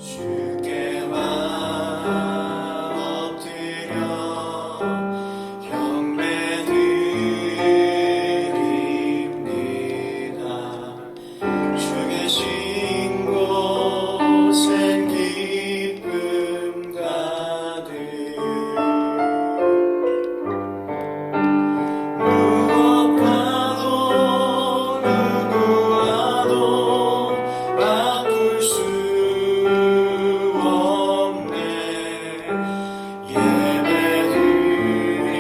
주께와 엎드려 경배드립니다. 주 계신 곳엔 기쁨 가득 무엇과도 누구와도 바꿀 수 없네. 예배드림이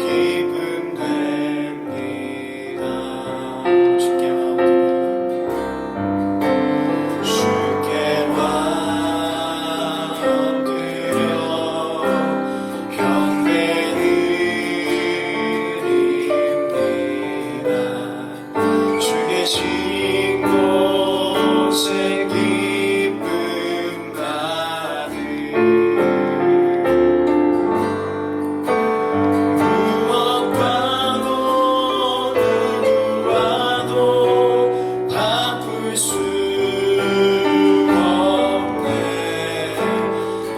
기쁨 됩니다. 주께와 엎드려 경배드립니다. 주 계신 곳에 기쁨 가득 무엇과도 누구와도 바꿀 수 없네.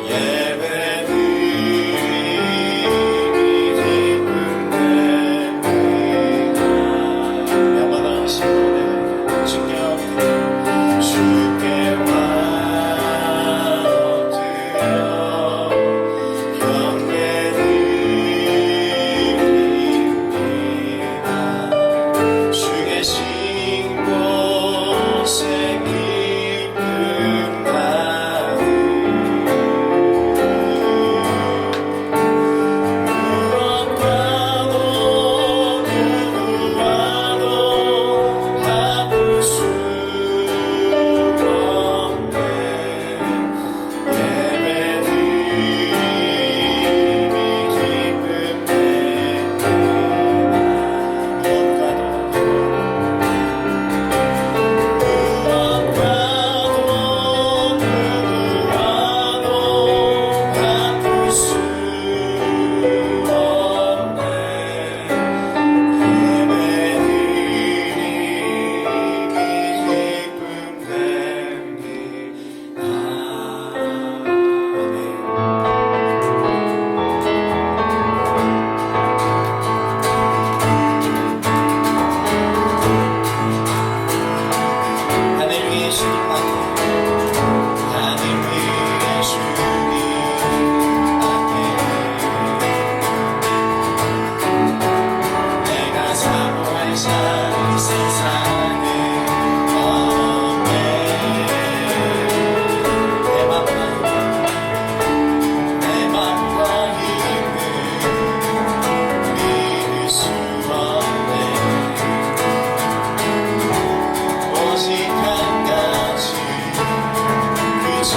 예배드림이 기쁨 됩니다. 야마다하신 노래 주께와 엎드려 경배드립니다. 주 계신 곳에 기쁨 가득 무엇과도 누구와도 바꿀 수 없네. 예배드림이 기쁨 됩니다. 무엇과도 누구와도 바꿀 수 없네. 예배드림이 기쁨 됩니다. 하늘 위에 주님 앞에 하늘 위에 주님 앞에 내가 사모할 자는 세상에 없네. 내 맘과 힘을 믿을 수 없네. 오직 한 가지 그 집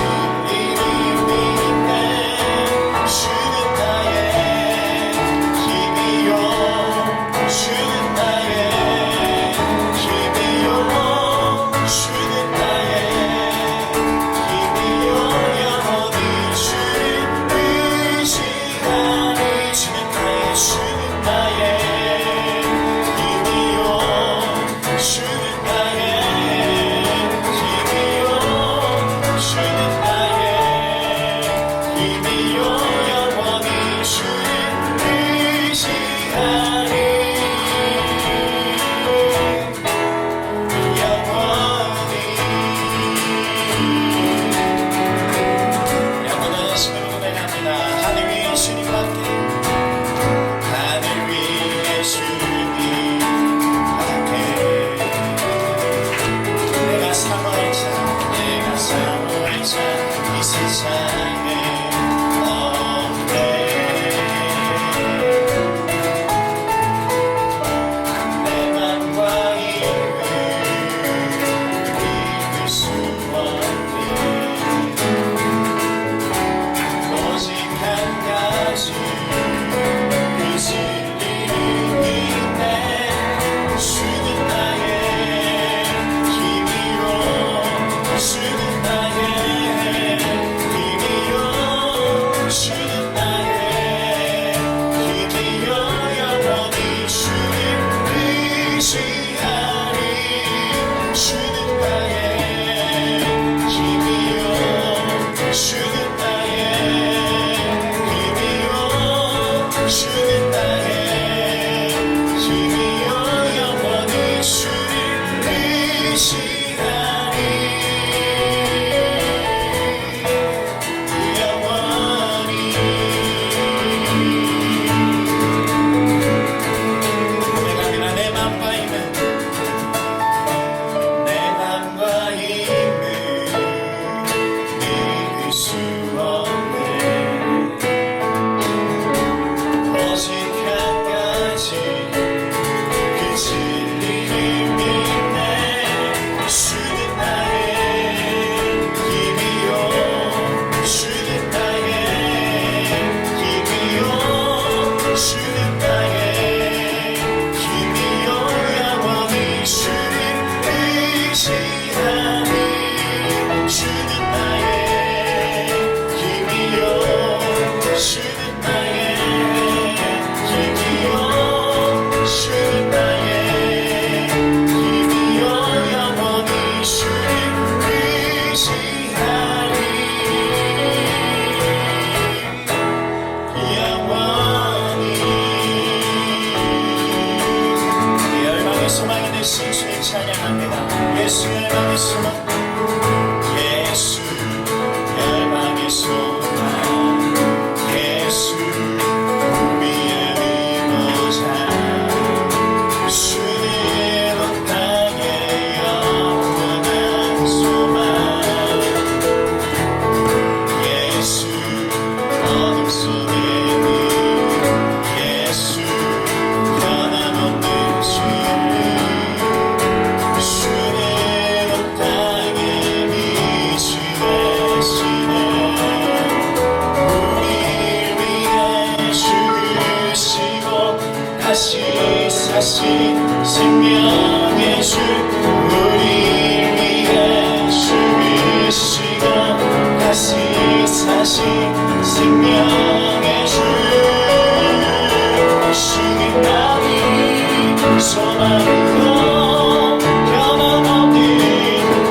소망이요 변함없는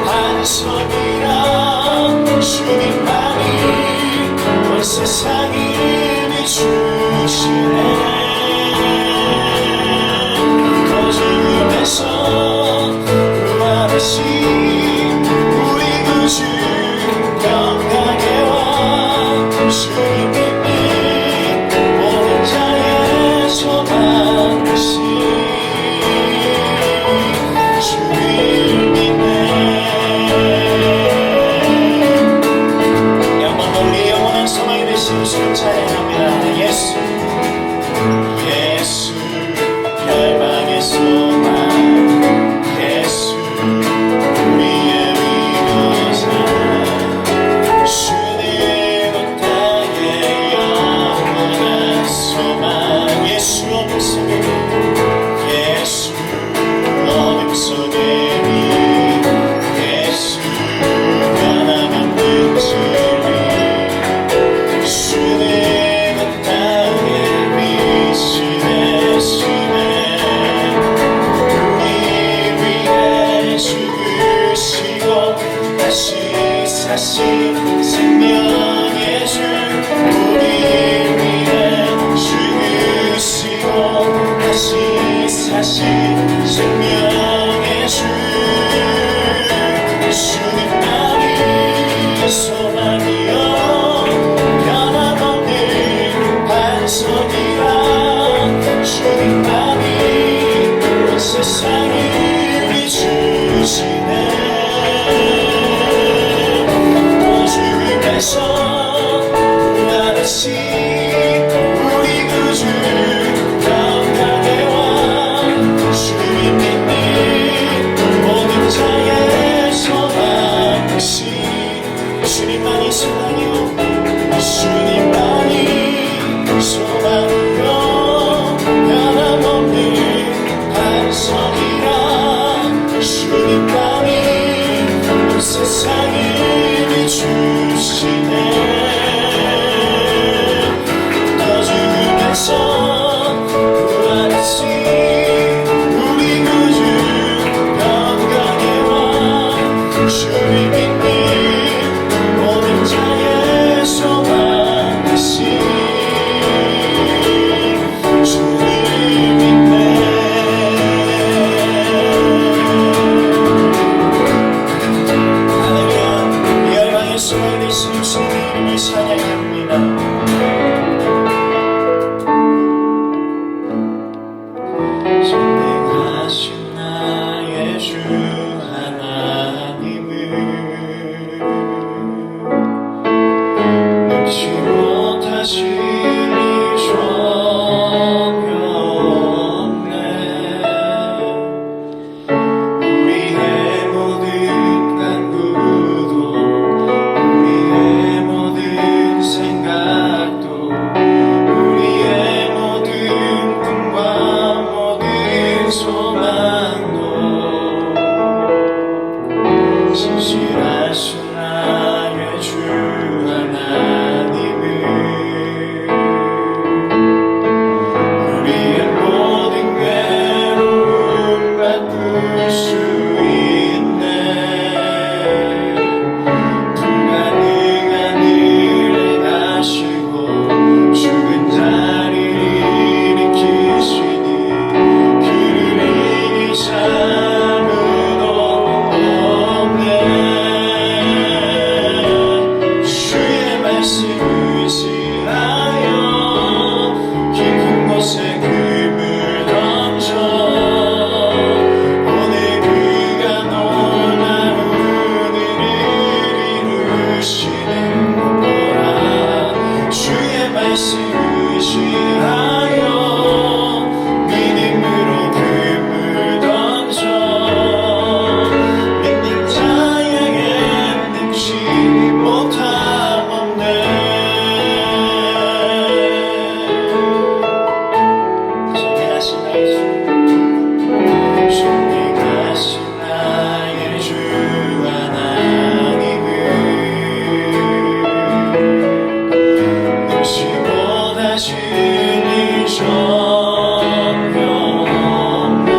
반석이라 주님만이 온 세상을 비추시네 거짓에서 구원하신 우리 구주 평강의 왕 주님 믿는 모든 자의 소망이신 주님 믿네 영원 우리 영원한 소망이 되신 주님 찬양합니다 예수 예수 열방의 소망 예수 우리의 위로자 주님 온 땅의 영원한 소망 예수 어둠 속에 예수 어둠 속에 예수 변함없는 진리 주님 온 땅에 미시네 시네 우리 위해 죽으시고 다시 사신 생명의 주 우리 위해 죽으시고 다시 사신 생명의 주 주님만이 소망이요 변함없는 반석이라 주님만이 온 세상을 비추시네 어둠에서 구원하신 우리 구주 평강의 왕 주님 믿는 모든 자의 소망이신 주님만이 소망이요 주님만이 소망이요 변함없는 반석이라 주님만이 온 세상을 비추시네 어둠에서 구원하신 우리 구주 평강의 왕 주님 믿는 모든 자의 소망이신 주님 믿네 할렐루야 이 열방의 소망이 되신 주님의 이름을 찬양합니다 전능하신 나의 주 하나님을 능치 못하신 일 전혀 없네 우리의 모든 간구도 우리의 모든 생각도 우리의 모든 꿈과 모든 소망도 진실하신 나의 주 하나님을 우리의 모든 괴로움 바꿀 수 있네 불가능한 일을 하시고 죽은 자를 일으키시니 그를 이길 사람은 없네 주의 말씀 의지하여 깊은 곳에 금을 던져 오늘 그가 놀라운 일을 이루시는 것 보라 주의 말씀 의지하여 믿음으로 금을 던져 믿는 자에게 능치 못함 없네 존귀하신 나의 주 존귀하신 나의 주 하나님을 능치 못하신 일 전혀 없네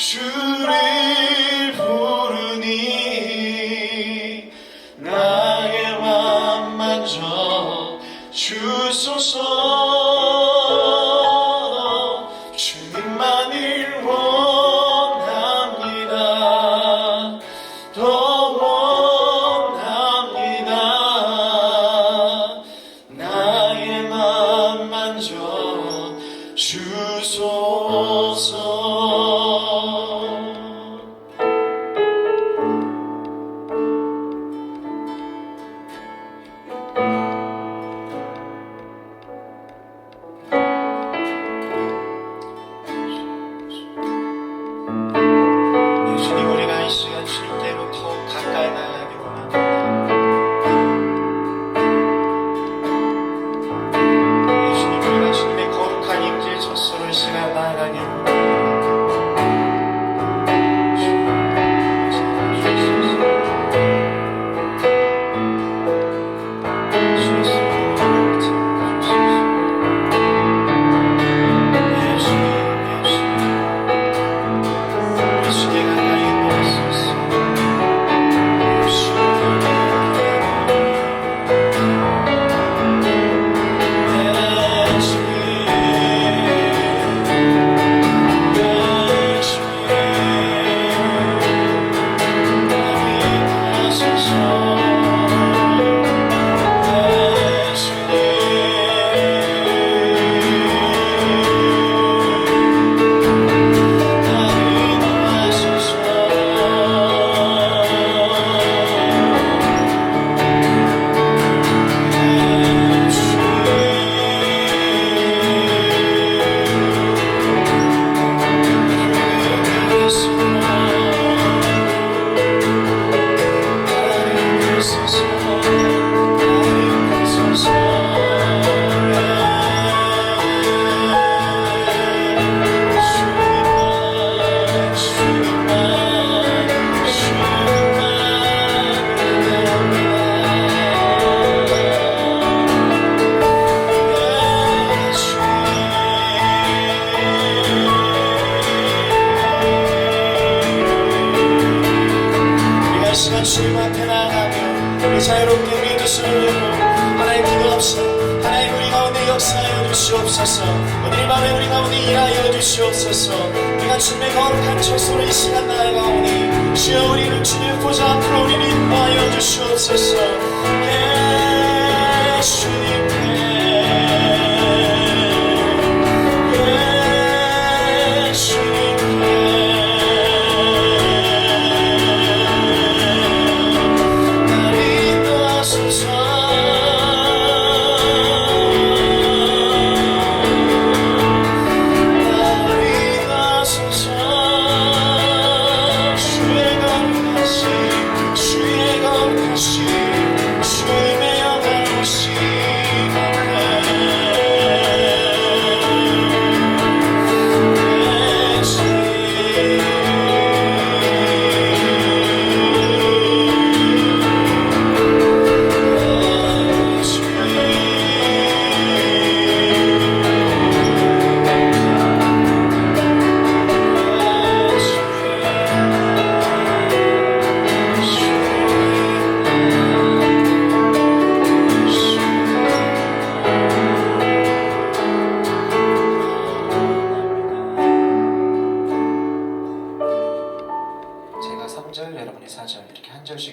주를 부르니 나의 맘 만져 주소서. 주님만을 원합니다. 더 원합니다. 나의 맘 만져 주소서. 예수님, 우리가 이 시간 주님께로 더욱 가까이 나가기 원합니다. 예수님, 우리가 주님의 거룩한 임재 젖소로 이 시간 나아가기 원합니다. 주님 앞에 나아가며 우리 자유롭게 우리 두 손을 들고 하나님 기도합시다. 하나님, 우리 가운데 역사하여 주시옵소서. 오늘 이 밤에 우리 가운데 일하여 주시옵소서. 우리가 주님의 거룩한 젖소로 이 시간 나아가오니 주여, 우리는 주님 보좌 앞으로 우리를 인도하여 주시옵소서. 예수님께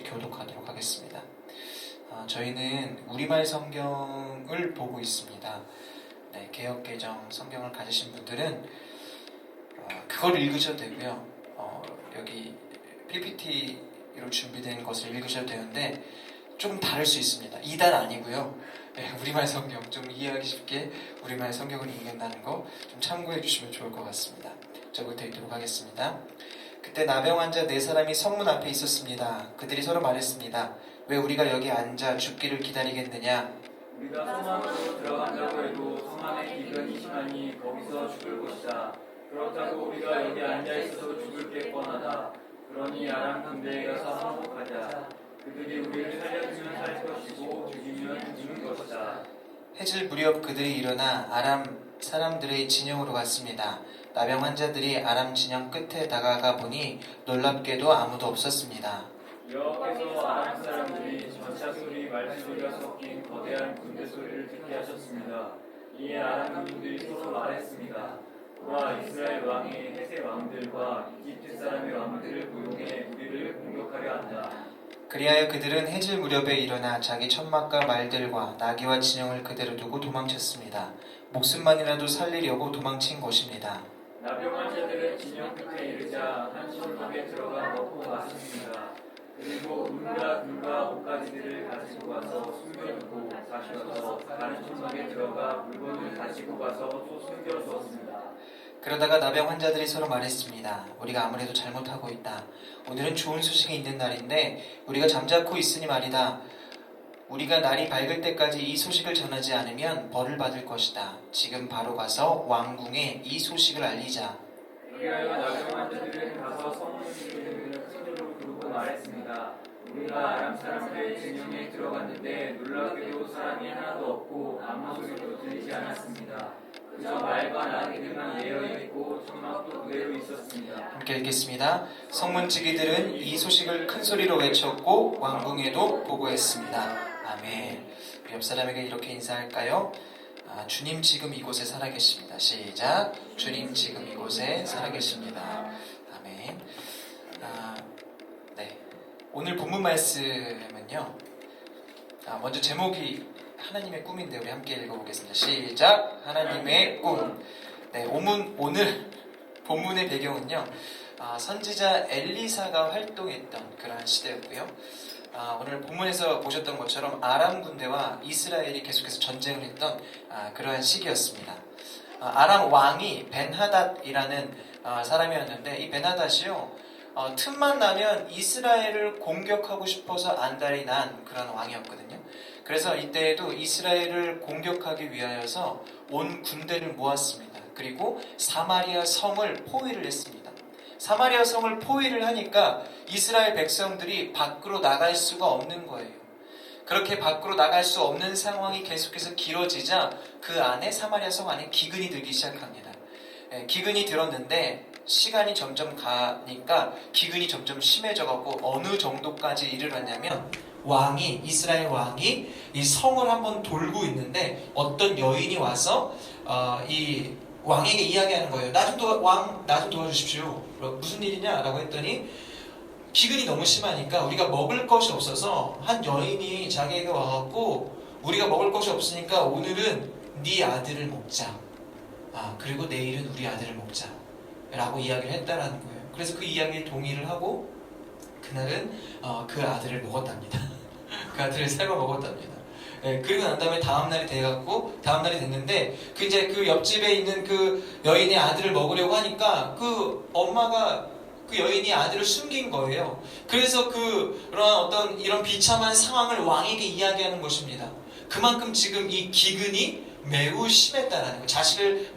교독하도록 하겠습니다. 저희는 우리말 성경을 보고 있습니다. 네, 개역개정 성경을 가지신 분들은 그걸 읽으셔도 되고요. 여기 PPT로 준비된 것을 읽으셔도 되는데 좀 다를 수 있습니다. 2단 아니고요. 네, 우리말 성경, 좀 이해하기 쉽게 우리말 성경을 읽는다는 거 좀 참고해 주시면 좋을 것 같습니다. 저부터 읽도록 하겠습니다. 그때 나병 환자 4사람이 성문 앞에 있었습니다. 그들이 서로 말했습니다. 왜 우리가 여기 앉아 죽기를 기다리겠느냐? 우리가 성안으로 들어간다고 해도 성 안에 기근이 심하니 거기서 죽을 곳이다. 그렇다고 우리가 여기 앉아있어도 죽을 게 뻔하다. 그러니 아람 군대에 가서 항복하자. 그들이 우리를 살려주면 살 것이고 죽이면 죽는 것이다. 해질 무렵 그들이 일어나 아람 사람들의 진영으로 갔습니다. 나병 환자들이 아람 진영 끝에 다가가 보니 놀랍게도 아무도 없었습니다. 여호와께서 아람 사람들이 전차 소리, 말소리가 섞인 거대한 군대 소리를 듣게 하셨습니다. 이에 아람 군들이 서로 말했습니다. 와, 이스라엘 왕이 헷의 왕들과 이집트 사람의 왕들을 고용해 우리를 공격하려 한다. 그리하여 그들은 해질 무렵에 일어나 자기 천막과 말들과 나귀와 진영을 그대로 두고 도망쳤습니다. 목숨만이라도 살리려고 도망친 것입니다. 나병 환자들은 진영 끝에 이르자 한 천막에 들어가 먹고 마셨습니다. 그리고 은과 금과 옷가지들을 가지고 가서 숨겨두고 다시 와서 다른 천막에 들어가 물건을 가지고 가서 또 숨겨두었습니다. 그러다가 나병 환자들이 서로 말했습니다. 우리가 아무래도 잘못하고 있다. 오늘은 좋은 소식이 있는 날인데 우리가 잠자코 있으니 말이다. 우리가 날이 밝을 때까지 이 소식을 전하지 않으면 벌을 받을 것이다. 지금 바로 가서 왕궁에 이 소식을 알리자. 그리하여 나병 환자들은 가서 성문지기를 큰 소리로 부르고 말했습니다. 우리가 아람 사람들의 진영에 들어갔는데 놀랍게도 사람이 하나도 없고 아무 소리도 들리지 않았습니다. 그저 말과 나귀들만 예어 있고 천막도 그대로 있었습니다. 함께 읽겠습니다. 성문지기들은 이 소식을 큰 소리로 외쳤고 왕궁에도 보고했습니다. 아멘. 우리 옆 사람에게 이렇게 인사할까요? 주님 지금 이곳에 살아계십니다. 시작. 주님 지금 이곳에 살아계십니다. 아멘. 네. 오늘 본문 말씀은요. 먼저 제목이 하나님의 꿈인데 우리 함께 읽어보겠습니다. 시작. 하나님의 꿈. 네. 오늘 본문의 배경은요. 선지자 엘리사가 활동했던 그러한 시대였고요. 오늘 본문에서 보셨던 것처럼 아람 군대와 이스라엘이 계속해서 전쟁을 했던 그러한 시기였습니다. 아람 왕이 벤하닷이라는 사람이었는데 이 벤하닷이요 틈만 나면 이스라엘을 공격하고 싶어서 안달이 난 그런 왕이었거든요. 그래서 이때에도 이스라엘을 공격하기 위하여서 온 군대를 모았습니다. 그리고 사마리아 성을 포위를 했습니다. 사마리아 성을 포위를 하니까 이스라엘 백성들이 밖으로 나갈 수가 없는 거예요. 그렇게 밖으로 나갈 수 없는 상황이 계속해서 길어지자 그 안에 사마리아 성 안에 기근이 들기 시작합니다. 기근이 들었는데 시간이 점점 가니까 기근이 점점 심해져가고 어느 정도까지 이르렀냐면 이스라엘 왕이 이 성을 한번 돌고 있는데 어떤 여인이 와서 이 왕에게 이야기하는 거예요. 나 좀 도와주십시오. 무슨 일이냐? 라고 했더니 기근이 너무 심하니까 우리가 먹을 것이 없어서 한 여인이 자기에게 와갖고 우리가 먹을 것이 없으니까 오늘은 네 아들을 먹자. 그리고 내일은 우리 아들을 먹자. 라고 이야기를 했다라는 거예요. 그래서 그 이야기에 동의를 하고 그날은 그 아들을 먹었답니다. 그 아들을 삶아 먹었답니다. 그리고 난 다음에 다음날이 됐는데 그 옆집에 있는 그 여인의 아들을 먹으려고 하니까 그 엄마가 그 여인이 아들을 숨긴 거예요. 그래서 그런 이런 비참한 상황을 왕에게 이야기하는 것입니다. 그만큼 지금 이 기근이 매우 심했다라는 거예요. 자식을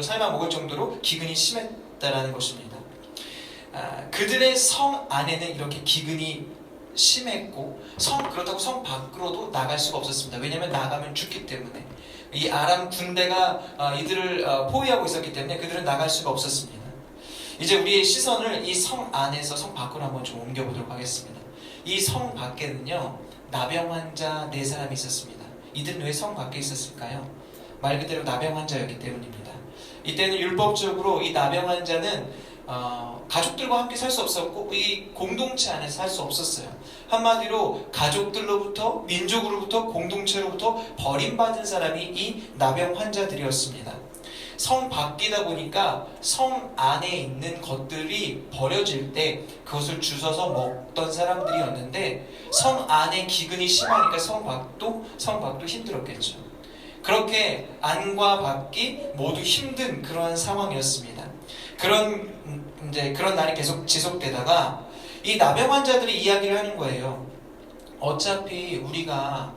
삶아 먹을 정도로 기근이 심했다라는 것입니다. 그들의 성 안에는 이렇게 기근이 심했고 그렇다고 성 밖으로도 나갈 수가 없었습니다. 왜냐하면 나가면 죽기 때문에 이 아람 군대가 이들을 포위하고 있었기 때문에 그들은 나갈 수가 없었습니다. 이제 우리의 시선을 이 성 안에서 성 밖으로 한번 좀 옮겨보도록 하겠습니다. 이 성 밖에는요 나병 환자 4사람이 있었습니다. 이들은 왜 성 밖에 있었을까요? 말 그대로 나병 환자였기 때문입니다. 이때는 율법적으로 이 나병 환자는 가족들과 함께 살 수 없었고 이 공동체 안에서 살 수 없었어요. 한마디로 가족들로부터 민족으로부터 공동체로부터 버림받은 사람이 이 나병 환자들이었습니다. 성 밖이다 보니까 성 안에 있는 것들이 버려질 때 그것을 주워서 먹던 사람들이었는데 성 안에 기근이 심하니까 성 밖도 힘들었겠죠. 그렇게 안과 밖이 모두 힘든 그러한 상황이었습니다. 그런 날이 계속 지속되다가 이 나병 환자들이 이야기를 하는 거예요. 어차피 우리가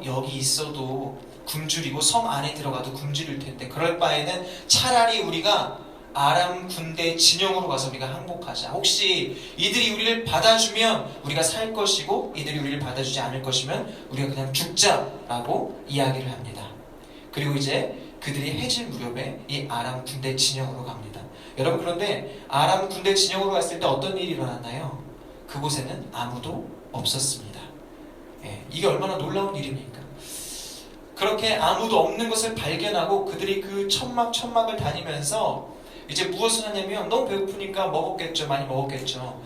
여기 있어도 굶주리고 성 안에 들어가도 굶주릴 텐데 그럴 바에는 차라리 우리가 아람 군대 진영으로 가서 우리가 항복하자. 혹시 이들이 우리를 받아주면 우리가 살 것이고 이들이 우리를 받아주지 않을 것이면 우리가 그냥 죽자라고 이야기를 합니다. 그리고 이제 그들이 해질 무렵에 이 아람 군대 진영으로 갑니다. 여러분, 그런데 아람 군대 진영으로 갔을 때 어떤 일이 일어났나요? 그곳에는 아무도 없었습니다. 예, 이게 얼마나 놀라운 일입니까? 그렇게 아무도 없는 것을 발견하고 그들이 그 천막을 다니면서 이제 무엇을 하냐면, 너무 배고프니까 먹었겠죠. 많이 먹었겠죠.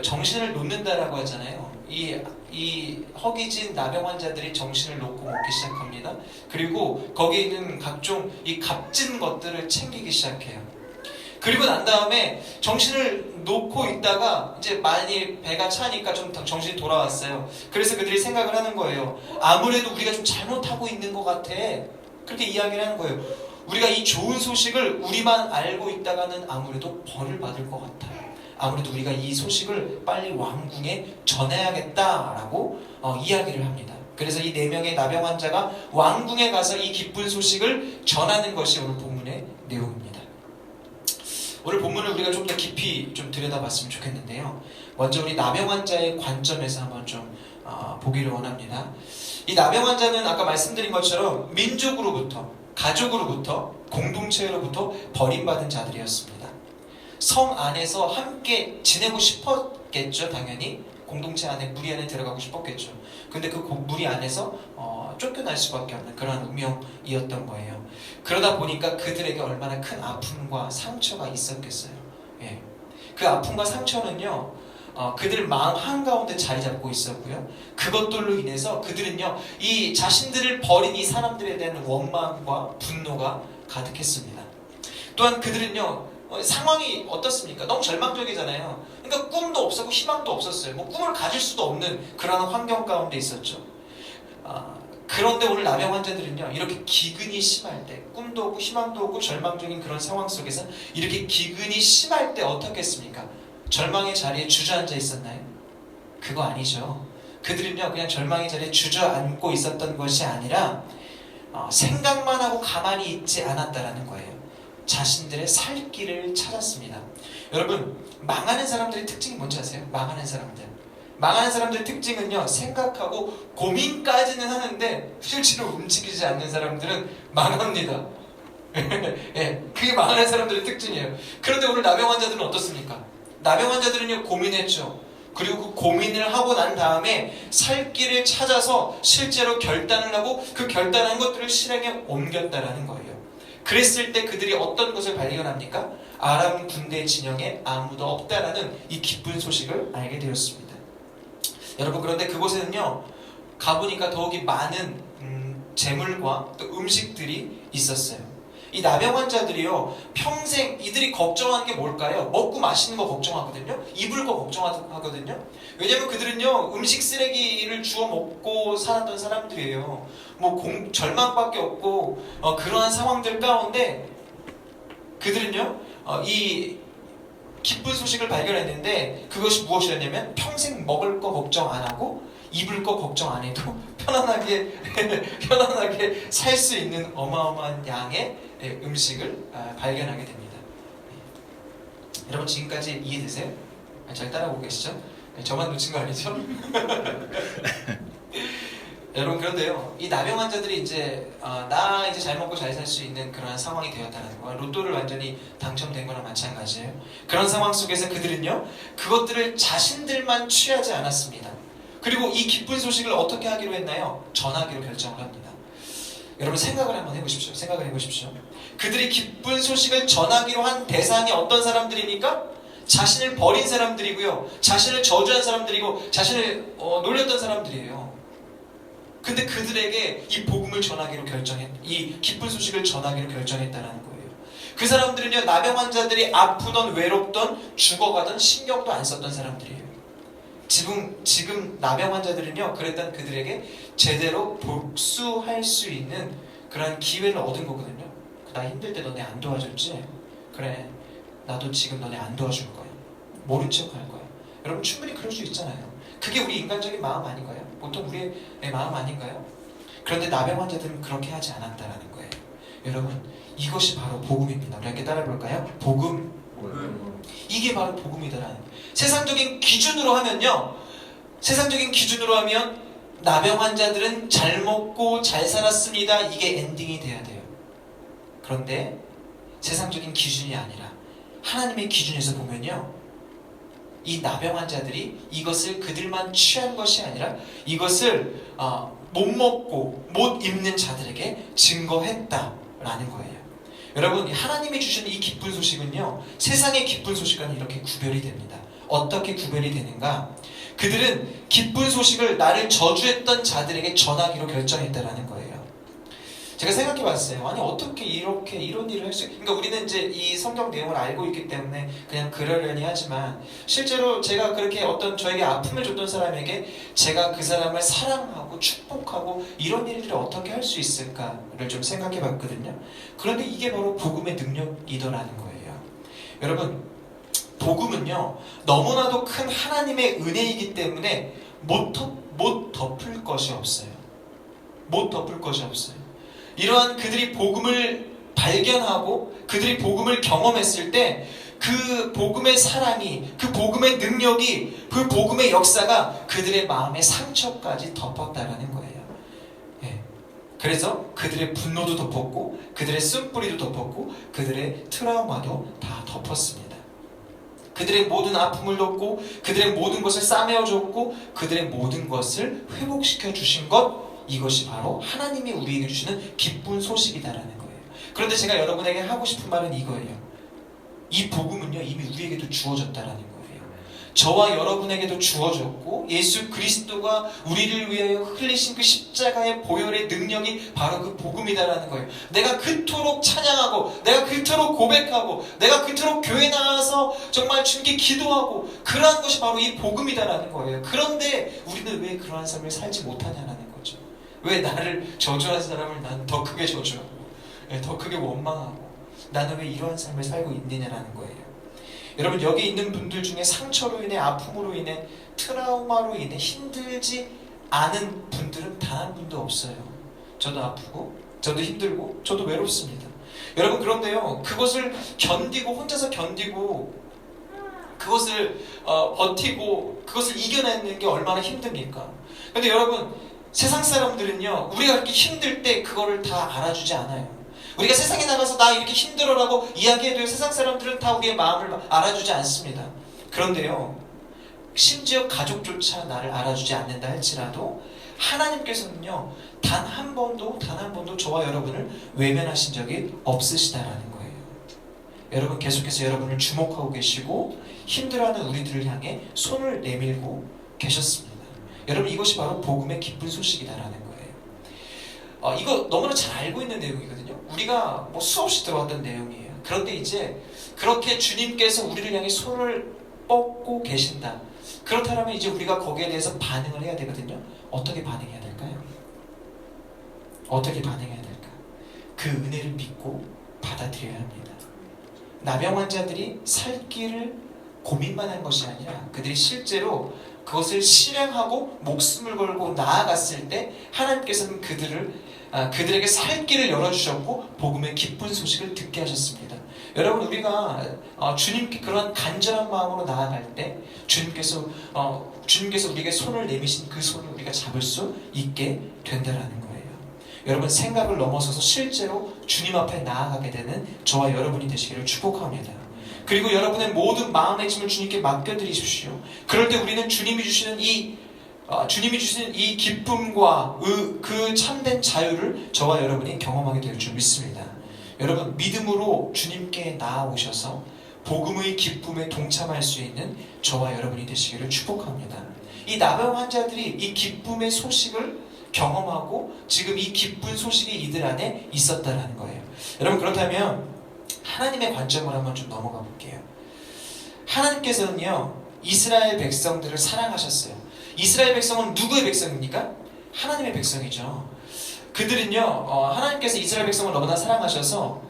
정신을 놓는다라고 하잖아요. 이 허기진 나병 환자들이 정신을 놓고 먹기 시작합니다. 그리고 거기에 있는 각종 이 값진 것들을 챙기기 시작해요. 그리고 난 다음에 정신을 놓고 있다가 이제 많이 배가 차니까 좀 정신이 돌아왔어요. 그래서 그들이 생각을 하는 거예요. 아무래도 우리가 좀 잘못하고 있는 것 같아. 그렇게 이야기를 하는 거예요. 우리가 이 좋은 소식을 우리만 알고 있다가는 아무래도 벌을 받을 것 같아요. 아무래도 우리가 이 소식을 빨리 왕궁에 전해야겠다라고 이야기를 합니다. 그래서 이 4명의 나병 환자가 왕궁에 가서 이 기쁜 소식을 전하는 것이 오늘 본문의 내용입니다. 오늘 본문을 우리가 좀 더 깊이 좀 들여다봤으면 좋겠는데요. 먼저 우리 나병 환자의 관점에서 한번 좀 보기를 원합니다. 이 나병 환자는 아까 말씀드린 것처럼 민족으로부터, 가족으로부터, 공동체로부터 버림받은 자들이었습니다. 성 안에서 함께 지내고 싶었겠죠. 당연히 공동체 안에, 무리 안에 들어가고 싶었겠죠. 근데 그 무리 안에서 쫓겨날 수밖에 없는 그런 운명이었던 거예요. 그러다 보니까 그들에게 얼마나 큰 아픔과 상처가 있었겠어요. 예. 그 아픔과 상처는요, 그들 마음 한가운데 자리 잡고 있었고요. 그것들로 인해서 그들은요, 이 자신들을 버린 이 사람들에 대한 원망과 분노가 가득했습니다. 또한 그들은요, 상황이 어떻습니까? 너무 절망적이잖아요. 그러니까 꿈도 없었고 희망도 없었어요. 뭐 꿈을 가질 수도 없는 그런 환경 가운데 있었죠. 그런데 오늘 나병 환자들은요, 이렇게 기근이 심할 때, 꿈도 없고 희망도 없고 절망적인 그런 상황 속에서 이렇게 기근이 심할 때 어떻게 했습니까? 절망의 자리에 주저앉아 있었나요? 그거 아니죠. 그들은요, 그냥 절망의 자리에 주저앉고 있었던 것이 아니라 생각만 하고 가만히 있지 않았다라는 거예요. 자신들의 살 길을 찾았습니다. 여러분, 망하는 사람들의 특징이 뭔지 아세요? 망하는 사람들의 특징은요, 생각하고 고민까지는 하는데 실제로 움직이지 않는 사람들은 망합니다. 예, 그게 망하는 사람들의 특징이에요. 그런데 오늘 나병 환자들은 어떻습니까? 나병 환자들은요, 고민했죠. 그리고 그 고민을 하고 난 다음에 살 길을 찾아서 실제로 결단을 하고 그 결단한 것들을 실행에 옮겼다라는 거예요. 그랬을 때 그들이 어떤 것을 발견합니까? 아람 군대 진영에 아무도 없다라는 이 기쁜 소식을 알게 되었습니다. 여러분, 그런데 그곳에는요, 가보니까 더욱이 많은 재물과 또 음식들이 있었어요. 이 나병 환자들이요, 평생 이들이 걱정하는 게 뭘까요? 먹고 마시는 거 걱정하거든요. 입을 거 걱정하거든요. 왜냐면 그들은요, 음식 쓰레기를 주워 먹고 살았던 사람들이에요. 절망밖에 없고 그러한 상황들 가운데 그들은요, 이 기쁜 소식을 발견했는데 그것이 무엇이었냐면, 평생 먹을 거 걱정 안 하고 입을 거 걱정 안 해도 편안하게 살 수 있는 어마어마한 양의 음식을 발견하게 됩니다. 여러분, 지금까지 이해되세요? 잘 따라오고 계시죠? 저만 놓친 거 아니죠? 여러분, 그런데요, 이 나병 환자들이 이제 나 이제 잘 먹고 잘 살 수 있는 그런 상황이 되었다는 거, 로또를 완전히 당첨된 거나 마찬가지예요. 그런 상황 속에서 그들은요, 그것들을 자신들만 취하지 않았습니다. 그리고 이 기쁜 소식을 어떻게 하기로 했나요? 전하기로 결정을 합니다. 여러분, 생각을 한번 해보십시오. 그들이 기쁜 소식을 전하기로 한 대상이 어떤 사람들입니까? 자신을 버린 사람들이고요, 자신을 저주한 사람들이고, 자신을 놀렸던 사람들이에요. 근데 그들에게 이 복음을 전하기로 이 기쁜 소식을 전하기로 결정했다는 거예요. 그 사람들은요, 나병 환자들이 아프던 외롭던 죽어가던 신경도 안 썼던 사람들이에요. 지금 나병 환자들은요, 그랬던 그들에게 제대로 복수할 수 있는 그런 기회를 얻은 거거든요. 나 힘들 때 너네 안 도와줬지? 그래, 나도 지금 너네 안 도와줄 거야. 모른 척 할 거야. 여러분, 충분히 그럴 수 있잖아요. 그게 우리 인간적인 마음 아닌가요? 보통 우리의 마음 아닌가요? 그런데 나병 환자들은 그렇게 하지 않았다라는 거예요. 여러분, 이것이 바로 복음입니다. 우리 함께 따라 볼까요? 복음. 이게 바로 복음이다라는 거예요. 세상적인 기준으로 하면 나병 환자들은 잘 먹고 잘 살았습니다. 이게 엔딩이 돼야 돼요. 그런데 세상적인 기준이 아니라 하나님의 기준에서 보면요, 이 나병 환자들이 이것을 그들만 취한 것이 아니라 이것을 못 먹고 못 입는 자들에게 증거했다라는 거예요. 여러분, 하나님이 주시는 이 기쁜 소식은요, 세상의 기쁜 소식과는 이렇게 구별이 됩니다. 어떻게 구별이 되는가? 그들은 기쁜 소식을 나를 저주했던 자들에게 전하기로 결정했다라는 거예요. 제가 생각해 봤어요. 아니, 어떻게 이렇게 이런 일을 할 수, 그러니까 우리는 이제 이 성경 내용을 알고 있기 때문에 그냥 그러려니 하지만, 실제로 제가 그렇게 어떤 저에게 아픔을 줬던 사람에게 제가 그 사람을 사랑하고 축복하고 이런 일들을 어떻게 할 수 있을까를 좀 생각해 봤거든요. 그런데 이게 바로 복음의 능력이더라는 거예요. 여러분, 복음은요, 너무나도 큰 하나님의 은혜이기 때문에 못 덮을 것이 없어요. 못 덮을 것이 없어요. 이러한 그들이 복음을 발견하고 그들이 복음을 경험했을 때 그 복음의 사랑이, 그 복음의 능력이, 그 복음의 역사가 그들의 마음의 상처까지 덮었다라는 거예요. 예. 그래서 그들의 분노도 덮었고 그들의 쓴뿌리도 덮었고 그들의 트라우마도 다 덮었습니다. 그들의 모든 아픔을 덮고 그들의 모든 것을 싸매어줬고 그들의 모든 것을 회복시켜 주신 것, 이것이 바로 하나님이 우리에게 주시는 기쁜 소식이다라는 거예요. 그런데 제가 여러분에게 하고 싶은 말은 이거예요. 이 복음은요, 이미 우리에게도 주어졌다라는 거예요. 저와 여러분에게도 주어졌고, 예수 그리스도가 우리를 위하여 흘리신 그 십자가의 보혈의 능력이 바로 그 복음이다라는 거예요. 내가 그토록 찬양하고, 내가 그토록 고백하고, 내가 그토록 교회 나와서 정말 주님께 기도하고, 그러한 것이 바로 이 복음이다라는 거예요. 그런데 우리는 왜 그러한 삶을 살지 못하냐라는 거죠. 왜 나를 저주한 사람을 난 더 크게 저주하고, 더 크게 원망하고, 나는 왜 이러한 삶을 살고 있느냐라는 거예요. 여러분, 여기 있는 분들 중에 상처로 인해, 아픔으로 인해, 트라우마로 인해 힘들지 않은 분들은 단 한 분도 없어요. 저도 아프고, 저도 힘들고, 저도 외롭습니다. 여러분, 그런데요, 그것을 견디고, 혼자서 견디고, 그것을 버티고, 그것을 이겨내는 게 얼마나 힘듭니까? 근데 여러분, 세상 사람들은요, 우리가 이렇게 힘들 때 그거를 다 알아주지 않아요. 우리가 세상에 나가서 나 이렇게 힘들어라고 이야기해도 세상 사람들은 다 우리의 마음을 알아주지 않습니다. 그런데요, 심지어 가족조차 나를 알아주지 않는다 할지라도 하나님께서는요, 단 한 번도 저와 여러분을 외면하신 적이 없으시다라는 거예요. 여러분, 계속해서 여러분을 주목하고 계시고 힘들어하는 우리들을 향해 손을 내밀고 계셨습니다. 여러분, 이것이 바로 복음의 기쁜 소식이다라는 거예요. 이거 너무나 잘 알고 있는 내용이거든요. 우리가 뭐 수없이 들어왔던 내용이에요. 그런데 이제 그렇게 주님께서 우리를 향해 손을 뻗고 계신다. 그렇다면 이제 우리가 거기에 대해서 반응을 해야 되거든요. 어떻게 반응해야 될까요? 어떻게 반응해야 될까? 그 은혜를 믿고 받아들여야 합니다. 나병 환자들이 살 길을 고민만 한 것이 아니라 그들이 실제로 그것을 실행하고 목숨을 걸고 나아갔을 때 하나님께서는 그들에게 살 길을 열어주셨고 복음의 기쁜 소식을 듣게 하셨습니다. 여러분, 우리가 주님께 그런 간절한 마음으로 나아갈 때 주님께서 우리에게 손을 내미신 그 손을 우리가 잡을 수 있게 된다라는 거예요. 여러분, 생각을 넘어서서 실제로 주님 앞에 나아가게 되는 저와 여러분이 되시기를 축복합니다. 그리고 여러분의 모든 마음의 짐을 주님께 맡겨드리십시오. 그럴 때 우리는 주님이 주시는 이 기쁨과 그 참된 자유를 저와 여러분이 경험하게 될 줄 믿습니다. 여러분, 믿음으로 주님께 나아오셔서 복음의 기쁨에 동참할 수 있는 저와 여러분이 되시기를 축복합니다. 이 나병 환자들이 이 기쁨의 소식을 경험하고 지금 이 기쁜 소식이 이들 안에 있었다는 거예요. 여러분, 그렇다면 하나님의 관점으로 한번 좀 넘어가 볼게요. 하나님께서는요, 이스라엘 백성들을 사랑하셨어요. 이스라엘 백성은 누구의 백성입니까? 하나님의 백성이죠. 그들은요, 하나님께서 이스라엘 백성을 너무나 사랑하셔서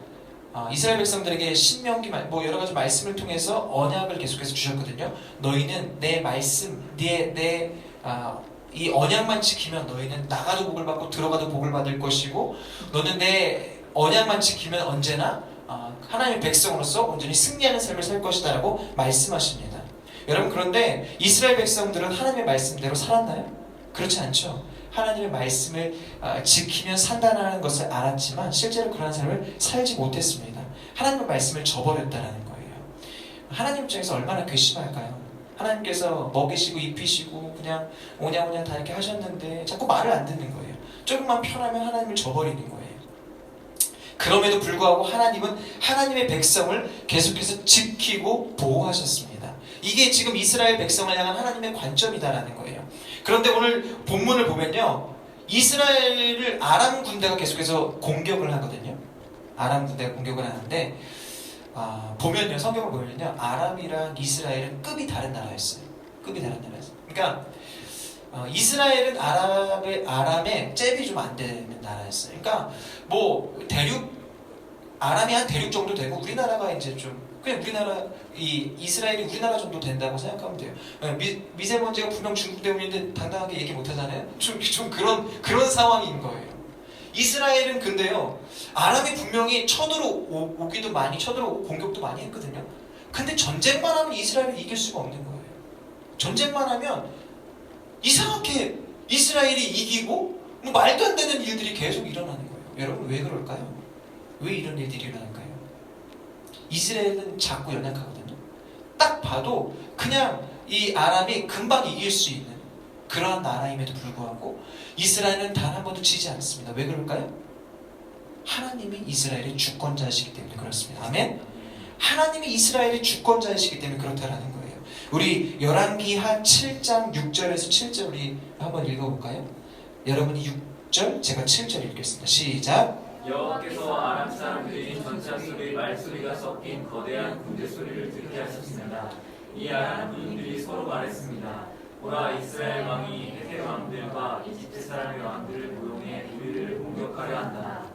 이스라엘 백성들에게 신명기 여러 가지 말씀을 통해서 언약을 계속해서 주셨거든요. 너희는 내 말씀, 이 언약만 지키면 너희는 나가도 복을 받고 들어가도 복을 받을 것이고, 너는 내 언약만 지키면 언제나 하나님의 백성으로서 온전히 승리하는 삶을 살 것이다 라고 말씀하십니다. 여러분, 그런데 이스라엘 백성들은 하나님의 말씀대로 살았나요? 그렇지 않죠. 하나님의 말씀을 지키면 산다는 것을 알았지만 실제로 그런 삶을 살지 못했습니다. 하나님의 말씀을 저버렸다는 거예요. 하나님 입장에서 얼마나 괘씸할까요? 하나님께서 먹이시고 입히시고 그냥 오냐오냐 다 이렇게 하셨는데 자꾸 말을 안 듣는 거예요. 조금만 편하면 하나님을 저버리는 거예요. 그럼에도 불구하고 하나님은 하나님의 백성을 계속해서 지키고 보호하셨습니다. 이게 지금 이스라엘 백성을 향한 하나님의 관점이다라는 거예요. 그런데 오늘 본문을 보면요, 이스라엘을 아람 군대가 계속해서 공격을 하거든요. 아람 군대가 공격을 하는데 보면요, 성경을 보면요, 아람이랑 이스라엘은 급이 다른 나라였어요. 급이 다른 나라였어요. 그러니까 이스라엘은 아람의 잽이 좀 안 되는 나라였어요. 그러니까 뭐 아람이 한 대륙 정도 되고 우리나라가 이제 좀 그냥 이스라엘이 우리나라 정도 된다고 생각하면 돼요. 미세먼지가 분명 중국 때문인데 당당하게 얘기 못 하잖아요. 좀 그런 상황인 거예요. 이스라엘은 근데요, 아람이 분명히 오기도 많이 쳐들어오고 공격도 많이 했거든요. 근데 전쟁만 하면 이스라엘을 이길 수가 없는 거예요. 전쟁만 하면 이상하게 이스라엘이 이기고 뭐 말도 안 되는 일들이 계속 일어나는 거예요. 여러분, 왜 그럴까요? 왜 이런 일들이 일어날까요? 이스라엘은 자꾸 연약하거든요. 딱 봐도 그냥 이 아람이 금방 이길 수 있는 그러한 나라임에도 불구하고 이스라엘은 단 한 번도 지지 않습니다. 왜 그럴까요? 하나님이 이스라엘의 주권자이시기 때문에 그렇습니다. 아멘? 하나님이 이스라엘의 주권자이시기 때문에 그렇다라는 거예요. 우리 열왕기하 7장 6절에서 7절 우리 한번 읽어볼까요? 여러분이 6절, 제가 7절 읽겠습니다. 시작! 여호와께서 아람 사람들이 전차 소리, 말소리가 섞인 거대한 군대 소리를 듣게 하셨습니다. 이 아람 군인들이 서로 말했습니다. 보라, 이스라엘 왕이 헤세 왕들과 이집트 사람의 왕들을 고용해 우리를 공격하려 한다.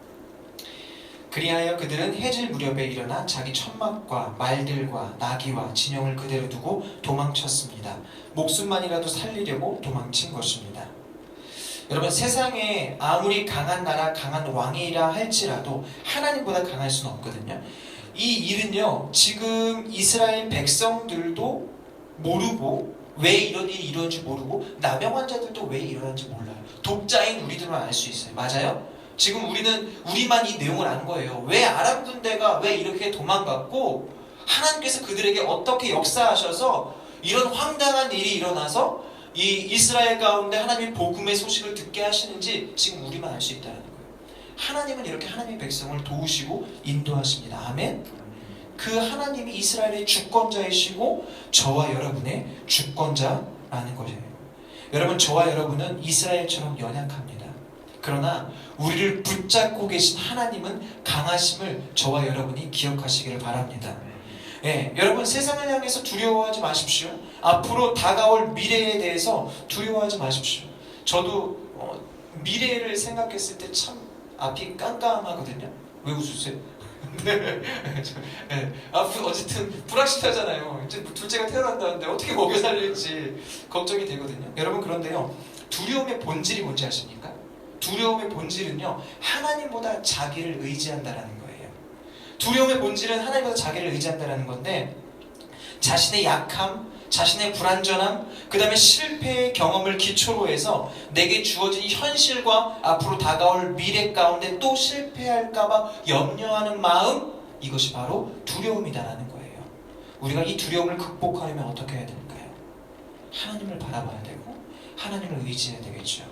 그리하여 그들은 해질 무렵에 일어나 자기 천막과 말들과 나귀와 진영을 그대로 두고 도망쳤습니다. 목숨만이라도 살리려고 도망친 것입니다. 여러분, 세상에 아무리 강한 나라, 강한 왕이라 할지라도 하나님보다 강할 수는 없거든요. 이 일은요, 지금 이스라엘 백성들도 모르고 왜 이런 일이 일어난지 모르고 남의 환자들도 왜 일어난지 몰라요. 독자인 우리들만 알 수 있어요. 맞아요? 지금 우리만 이 내용을 안 거예요. 왜 아람 군대가 왜 이렇게 도망갔고 하나님께서 그들에게 어떻게 역사하셔서 이런 황당한 일이 일어나서 이 이스라엘 가운데 하나님의 복음의 소식을 듣게 하시는지 지금 우리만 알 수 있다는 거예요. 하나님은 이렇게 하나님의 백성을 도우시고 인도하십니다. 아멘. 그 하나님이 이스라엘의 주권자이시고 저와 여러분의 주권자라는 것이에요. 여러분, 저와 여러분은 이스라엘처럼 연약합니다. 그러나 우리를 붙잡고 계신 하나님은 강하심을 저와 여러분이 기억하시기를 바랍니다. 여러분, 세상을 향해서 두려워하지 마십시오. 앞으로 다가올 미래에 대해서 두려워하지 마십시오. 저도 미래를 생각했을 때 참 앞이 깜깜하거든요. 왜 웃으세요? 어쨌든 불확실하잖아요. 이제 둘째가 태어난다는데 어떻게 먹여 살릴지 걱정이 되거든요. 여러분, 그런데요, 두려움의 본질이 뭔지 아십니까? 두려움의 본질은요, 하나님보다 자기를 의지한다라는 거예요. 두려움의 본질은 하나님보다 자기를 의지한다라는 건데, 자신의 약함, 자신의 불완전함, 그 다음에 실패의 경험을 기초로 해서 내게 주어진 현실과 앞으로 다가올 미래 가운데 또 실패할까봐 염려하는 마음, 이것이 바로 두려움이다라는 거예요. 우리가 이 두려움을 극복하려면 어떻게 해야 될까요? 하나님을 바라봐야 되고 하나님을 의지해야 되겠죠.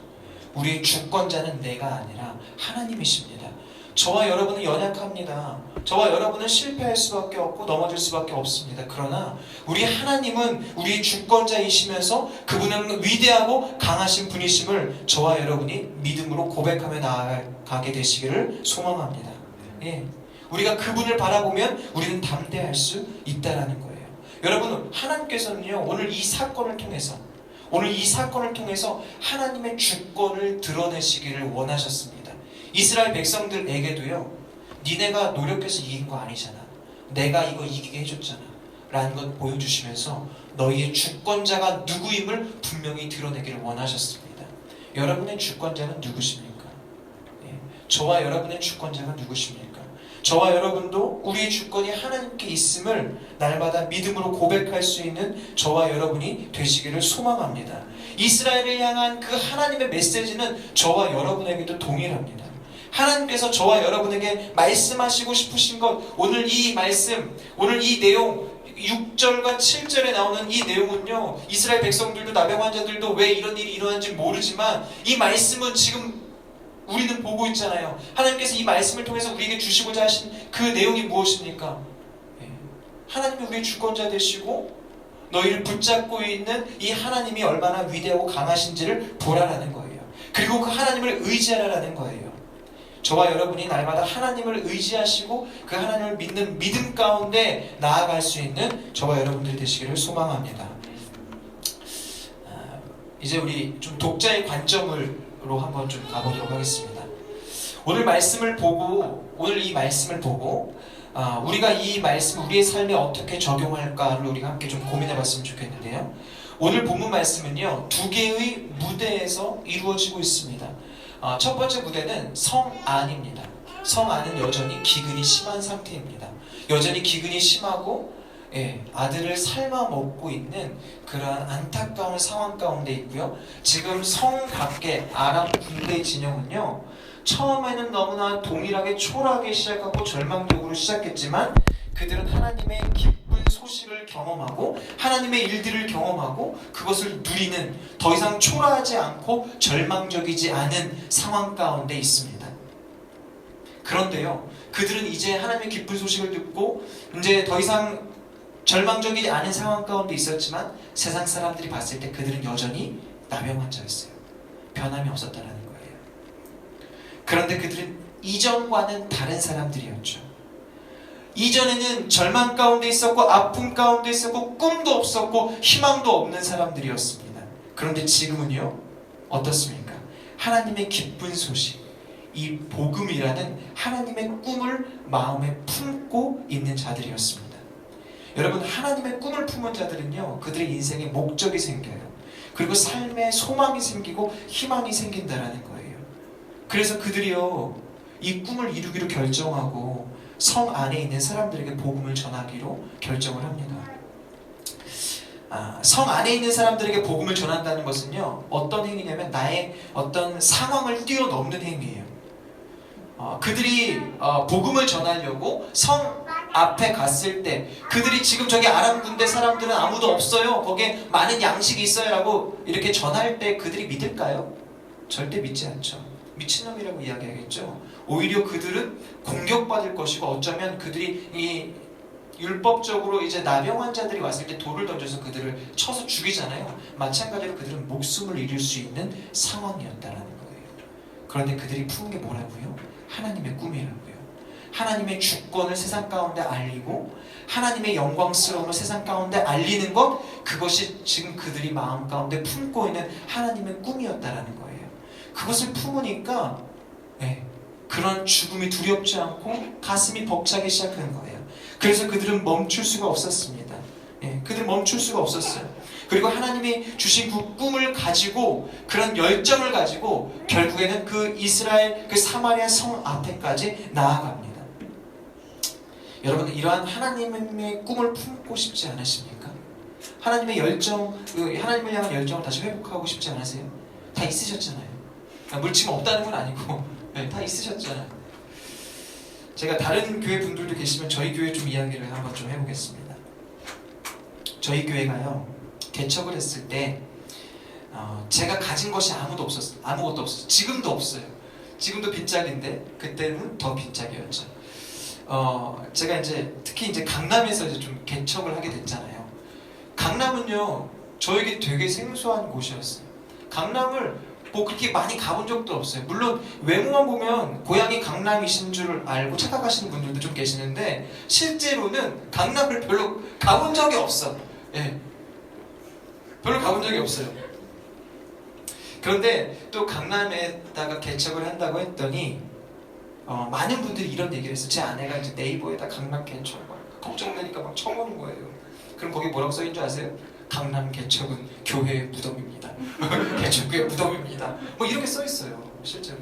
우리의 주권자는 내가 아니라 하나님이십니다. 저와 여러분은 연약합니다. 저와 여러분은 실패할 수밖에 없고 넘어질 수밖에 없습니다. 그러나 우리 하나님은 우리의 주권자이시면서 그분은 위대하고 강하신 분이심을 저와 여러분이 믿음으로 고백하며 나아가게 되시기를 소망합니다. 우리가 그분을 바라보면 우리는 담대할 수 있다라는 거예요. 여러분, 하나님께서는요, 오늘 이 사건을 통해서 하나님의 주권을 드러내시기를 원하셨습니다. 이스라엘 백성들에게도요, 니네가 노력해서 이긴 거 아니잖아, 내가 이거 이기게 해줬잖아 라는 것 보여주시면서 너희의 주권자가 누구임을 분명히 드러내기를 원하셨습니다. 여러분의 주권자는 누구십니까? 저와 여러분의 주권자가 누구십니까? 저와 여러분도 우리의 주권이 하나님께 있음을 날마다 믿음으로 고백할 수 있는 저와 여러분이 되시기를 소망합니다. 이스라엘을 향한 그 하나님의 메시지는 저와 여러분에게도 동일합니다. 하나님께서 저와 여러분에게 말씀하시고 싶으신 것, 오늘 이 말씀, 오늘 이 내용, 6절과 7절에 나오는 이 내용은요, 이스라엘 백성들도 나병 환자들도 왜 이런 일이 일어난지 모르지만 이 말씀은 지금 우리는 보고 있잖아요. 하나님께서 이 말씀을 통해서 우리에게 주시고자 하신 그 내용이 무엇입니까? 하나님이 우리의 주권자 되시고 너희를 붙잡고 있는 이 하나님이 얼마나 위대하고 강하신지를 보라라는 거예요. 그리고 그 하나님을 의지하라라는 거예요. 저와 여러분이 날마다 하나님을 의지하시고 그 하나님을 믿는 믿음 가운데 나아갈 수 있는 저와 여러분들 되시기를 소망합니다. 이제 우리 좀 독자의 관점으로 한번 좀 가보도록 하겠습니다. 오늘 이 말씀을 보고 우리가 이 말씀 우리의 삶에 어떻게 적용할까를 우리가 함께 좀 고민해봤으면 좋겠는데요. 오늘 본문 말씀은요, 두 개의 무대에서 이루어지고 있습니다. 첫 번째 무대는 성 안입니다. 성 안은 여전히 기근이 심한 상태입니다. 여전히 기근이 심하고 아들을 삶아 먹고 있는 그러한 안타까운 상황 가운데 있고요. 지금 성 밖에 아람 군대 진영은요, 처음에는 너무나 동일하게 초라하게 시작하고 절망적으로 시작했지만 그들은 하나님의 기쁜 소식을 경험하고 하나님의 일들을 경험하고 그것을 누리는 더 이상 초라하지 않고 절망적이지 않은 상황 가운데 있습니다. 그런데요, 그들은 이제 하나님의 기쁜 소식을 듣고 이제 더 이상 절망적이지 않은 상황 가운데 있었지만 세상 사람들이 봤을 때 그들은 여전히 나병 환자였어요. 변함이 없었다는 거예요. 그런데 그들은 이전과는 다른 사람들이었죠. 이전에는 절망 가운데 있었고 아픔 가운데 있었고 꿈도 없었고 희망도 없는 사람들이었습니다. 그런데 지금은요, 어떻습니까? 하나님의 기쁜 소식, 이 복음이라는 하나님의 꿈을 마음에 품고 있는 자들이었습니다. 여러분, 하나님의 꿈을 품은 자들은요, 그들의 인생에 목적이 생겨요. 그리고 삶에 소망이 생기고 희망이 생긴다라는 거예요. 그래서 그들이요, 이 꿈을 이루기로 결정하고 성 안에 있는 사람들에게 복음을 전하기로 결정을 합니다. 성 안에 있는 사람들에게 복음을 전한다는 것은요, 어떤 행위냐면 나의 어떤 상황을 뛰어넘는 행위예요. 그들이 복음을 전하려고 성 앞에 갔을 때 그들이 지금 저기 아람 군대 사람들은 아무도 없어요, 거기에 많은 양식이 있어요 라고 이렇게 전할 때 그들이 믿을까요? 절대 믿지 않죠. 미친놈이라고 이야기하겠죠. 오히려 그들은 공격받을 것이고 어쩌면 그들이 이 율법적으로 이제 나병 환자들이 왔을 때 돌을 던져서 그들을 쳐서 죽이잖아요. 마찬가지로 그들은 목숨을 잃을 수 있는 상황이었다는 거예요. 그런데 그들이 품은 게 뭐라고요? 하나님의 꿈이라고요. 하나님의 주권을 세상 가운데 알리고 하나님의 영광스러움을 세상 가운데 알리는 것, 그것이 지금 그들이 마음 가운데 품고 있는 하나님의 꿈이었다라는 거예요. 그것을 품으니까 그런 죽음이 두렵지 않고 가슴이 벅차기 시작하는 거예요. 그래서 그들은 멈출 수가 없었습니다. 그들은 멈출 수가 없었어요. 그리고 하나님이 주신 그 꿈을 가지고 그런 열정을 가지고 결국에는 그 이스라엘 그 사마리아 성 앞에까지 나아갑니다. 여러분, 이러한 하나님의 꿈을 품고 싶지 않으십니까? 하나님의 열정, 하나님을 향한 열정을 다시 회복하고 싶지 않으세요? 다 있으셨잖아요. 물침 없다는 건 아니고 다 있으셨잖아요. 제가 다른 교회 분들도 계시면 저희 교회 좀 이야기를 한번 좀 해보겠습니다. 저희 교회가요, 개척을 했을 때 제가 가진 것이 아무것도 없었어요. 지금도 없어요. 지금도 빈짝인데 그때는 더 빈짝이었죠. 제가 이제 특히 이제 강남에서 이제 좀 개척을 하게 됐잖아요. 강남은요, 저에게 되게 생소한 곳이었어요. 강남을 뭐 그렇게 많이 가본 적도 없어요. 물론 외모만 보면 고향이 강남이신 줄 알고 착각하시는 분들도 좀 계시는데 실제로는 강남을 별로 가본 적이 없어. 별로 가본 적이 없어요. 그런데 또 강남에다가 개척을 한다고 했더니 많은 분들이 이런 얘기를 했어요. 제 아내가 이제 네이버에다 강남 개척 걱정되니까 막 쳐보는 거예요. 그럼 거기 뭐라고 써있는 줄 아세요? 강남 개척은 교회의 무덤입니다. 개척교회 무덤입니다. 뭐 이렇게 써있어요, 실제로.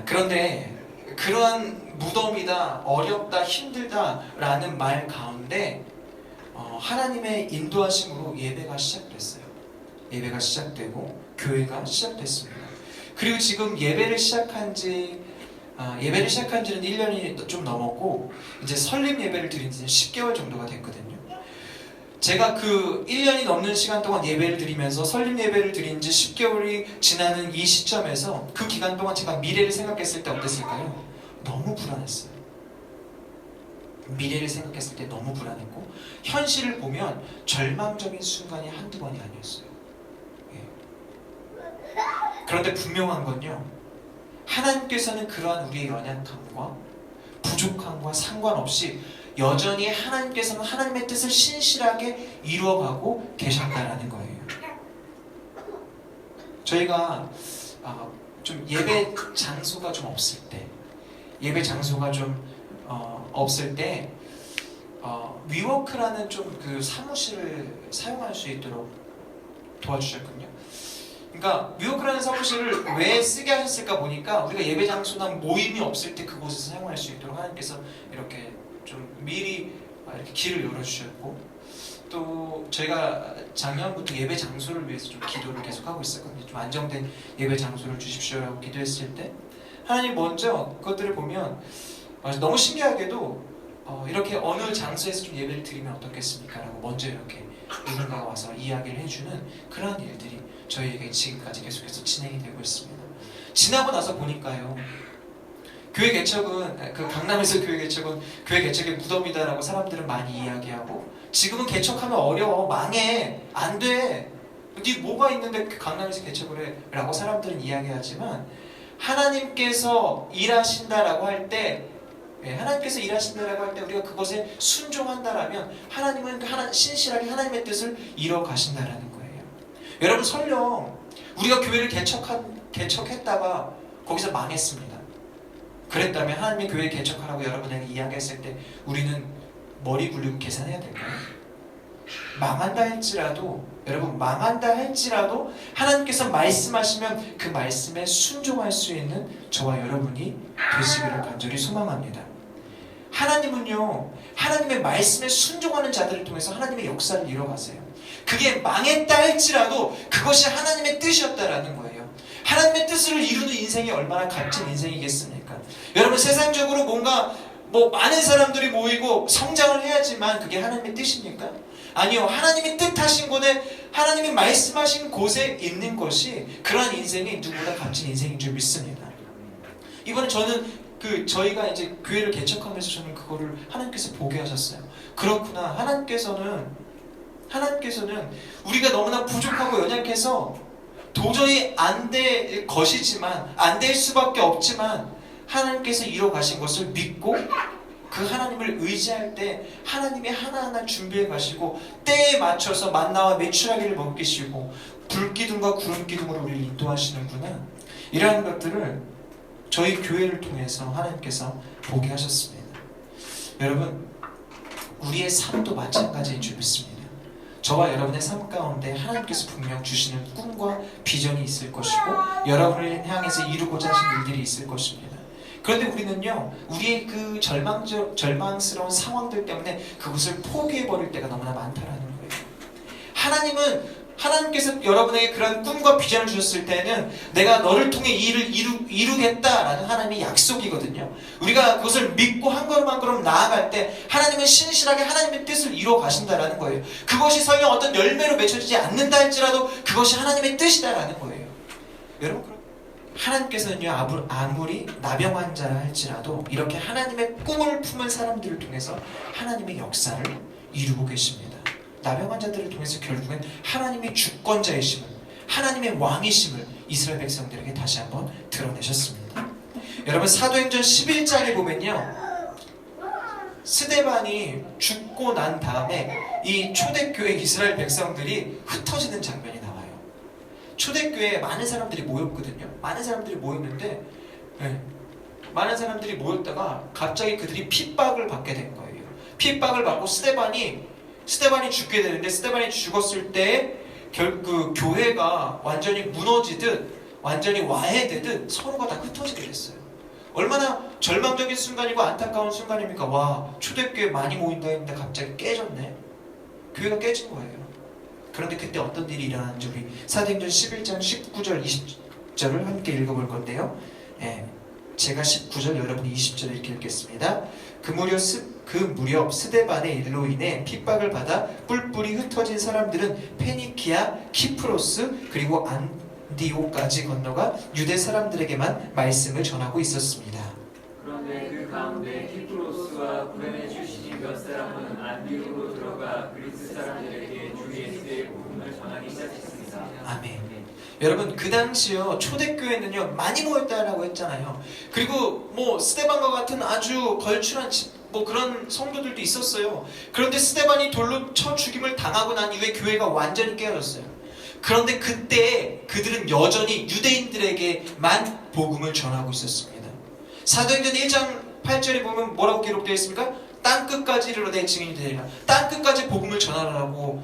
그런데 그러한 무덤이다, 어렵다, 힘들다라는 말 가운데 하나님의 인도하심으로 예배가 시작됐어요. 예배가 시작되고 교회가 시작됐습니다. 그리고 지금 예배를 시작한 지 예배를 시작한 지는 1년이 좀 넘었고 이제 설립 예배를 드린 지는 10개월 정도가 됐거든요. 제가 그 1년이 넘는 시간 동안 예배를 드리면서 설립 예배를 드린 지 10개월이 지나는 이 시점에서 그 기간 동안 제가 미래를 생각했을 때 어땠을까요? 너무 불안했어요. 미래를 생각했을 때 너무 불안했고 현실을 보면 절망적인 순간이 한두 번이 아니었어요. 예. 그런데 분명한 건요, 하나님께서는 그러한 우리의 연약함과 부족함과 상관없이 여전히 하나님께서는 하나님의 뜻을 신실하게 이루어가고 계셨다라는 거예요. 저희가 좀 예배 장소가 좀 없을 때, 예배 장소가 좀 없을 때 위워크라는 좀 그 사무실을 사용할 수 있도록 도와주셨거든요. 그러니까 위워크라는 사무실을 왜 쓰게 하셨을까 보니까 우리가 예배 장소나 모임이 없을 때 그곳에서 사용할 수 있도록 하나님께서 이렇게 좀 미리 이렇게 길을 열어주셨고, 또 저희가 작년부터 예배 장소를 위해서 좀 기도를 계속하고 있었거든요. 좀 안정된 예배 장소를 주십시오라고 기도했을 때 하나님 먼저 그것들을 보면 너무 신기하게도 이렇게 어느 장소에서 좀 예배를 드리면 어떻겠습니까? 라고 먼저 이렇게 누군가가 와서 이야기를 해주는 그런 일들이 저희에게 지금까지 계속해서 진행이 되고 있습니다. 지나고 나서 보니까요, 교회 개척은, 그 강남에서 교회 개척은 교회 개척의 무덤이다라고 사람들은 많이 이야기하고, 지금은 개척하면 어려워, 망해, 안 돼, 네 뭐가 있는데 강남에서 개척을 해? 라고 사람들은 이야기하지만, 하나님께서 일하신다라고 할 때, 하나님께서 일하신다라고 할 때 우리가 그것에 순종한다라면 하나님은 신실하게 하나님의 뜻을 이뤄 가신다라는 거예요. 여러분, 설령 우리가 교회를 개척했다가 거기서 망했습니다. 그랬다면 하나님의 교회를 개척하라고 여러분에게 이야기했을 때 우리는 머리 굴리고 계산해야 될까요? 망한다 할지라도, 여러분, 망한다 할지라도 하나님께서 말씀하시면 그 말씀에 순종할 수 있는 저와 여러분이 되시기를 간절히 소망합니다. 하나님은요, 하나님의 말씀에 순종하는 자들을 통해서 하나님의 역사를 이뤄가세요. 그게 망했다 할지라도 그것이 하나님의 뜻이었다라는 거예요. 하나님의 뜻을 이루는 인생이 얼마나 값진 인생이겠습니까? 여러분, 세상적으로 뭔가 많은 사람들이 모이고 성장을 해야지만 그게 하나님의 뜻입니까? 아니요. 하나님이 뜻하신 곳에, 하나님이 말씀하신 곳에 있는 것이 그러한 인생이 누구보다 값진 인생인 줄 믿습니다. 이번에 저는 저희가 이제 교회를 개척하면서 저는 그거를 하나님께서 보게 하셨어요. 그렇구나. 하나님께서는 우리가 너무나 부족하고 연약해서 도저히 안 될 것이지만, 안 될 수밖에 없지만 하나님께서 이뤄 가신 것을 믿고 그 하나님을 의지할 때 하나님이 하나하나 준비해 가시고 때에 맞춰서 만나와 메추라기를 먹이시고 불기둥과 구름기둥으로 우리를 인도하시는구나. 이러한 것들을 저희 교회를 통해서 하나님께서 보게 하셨습니다. 여러분, 우리의 삶도 마찬가지인 줄 믿습니다. 저와 여러분의 삶 가운데 하나님께서 분명 주시는 꿈과 비전이 있을 것이고 여러분을 향해서 이루고자 하신 일들이 있을 것입니다. 그런데 우리는요, 우리의 그 절망스러운 상황들 때문에 그것을 포기해버릴 때가 너무나 많다라는 거예요. 하나님께서 여러분에게 그런 꿈과 비전을 주셨을 때는 내가 너를 통해 이 일을 이루겠다라는 하나님의 약속이거든요. 우리가 그것을 믿고 한 걸음 한 걸음 나아갈 때 하나님은 신실하게 하나님의 뜻을 이루어 가신다라는 거예요. 그것이 설령 어떤 열매로 맺혀지지 않는다 할지라도 그것이 하나님의 뜻이다라는 거예요. 여러분, 하나님께서는요, 아무리 나병 환자라 할지라도 이렇게 하나님의 꿈을 품은 사람들을 통해서 하나님의 역사를 이루고 계십니다. 나병 환자들을 통해서 결국엔 하나님의 주권자이심을, 하나님의 왕이심을 이스라엘 백성들에게 다시 한번 드러내셨습니다. 여러분, 사도행전 11장에 보면요, 스데반이 죽고 난 다음에 이 초대교회 이스라엘 백성들이 흩어지는 장면이 나와요. 초대교회에 많은 사람들이 모였거든요. 많은 사람들이 모였는데, 많은 사람들이 모였다가 갑자기 그들이 핍박을 받게 된 거예요. 핍박을 받고 스데반이 죽게 되는데, 스데반이 죽었을 때 그 교회가 완전히 무너지듯, 완전히 와해되듯 서로가 다 흩어지게 됐어요. 얼마나 절망적인 순간이고 안타까운 순간입니까? 와, 초대교회 많이 모인다 했는데 갑자기 깨졌네. 교회가 깨진 거예요. 그런데 그때 어떤 일이 일어나는지 우리 사도행전 11장 19절 20절을 함께 읽어볼 건데요. 제가 19절, 여러분이 20절 이렇게 읽겠습니다. 그 무렵 스데반의 일로 인해 핍박을 받아 뿔뿔이 흩어진 사람들은 페니키아, 키프로스 그리고 안디오까지 건너가 유대 사람들에게만 말씀을 전하고 있었습니다. 그런데 그 가운데 키프로스와 구레네 출신이 몇 사람은 안디오로 들어가 그리스 사람들에게 주 예수의 복음을 전하기 시작했습니다. 아멘. 여러분, 그 당시요 초대교회는요 많이 모였다라고 했잖아요. 그리고 뭐 스데반과 같은 아주 걸출한 뭐 그런 성도들도 있었어요. 그런데 스데반이 돌로 쳐 죽임을 당하고 난 이후에 교회가 완전히 깨어졌어요. 그런데 그때 그들은 여전히 유대인들에게만 복음을 전하고 있었습니다. 사도행전 1장 8절에 보면 뭐라고 기록되어 있습니까? 땅끝까지 이르러 내 증인이 되리라. 땅끝까지 복음을 전하라고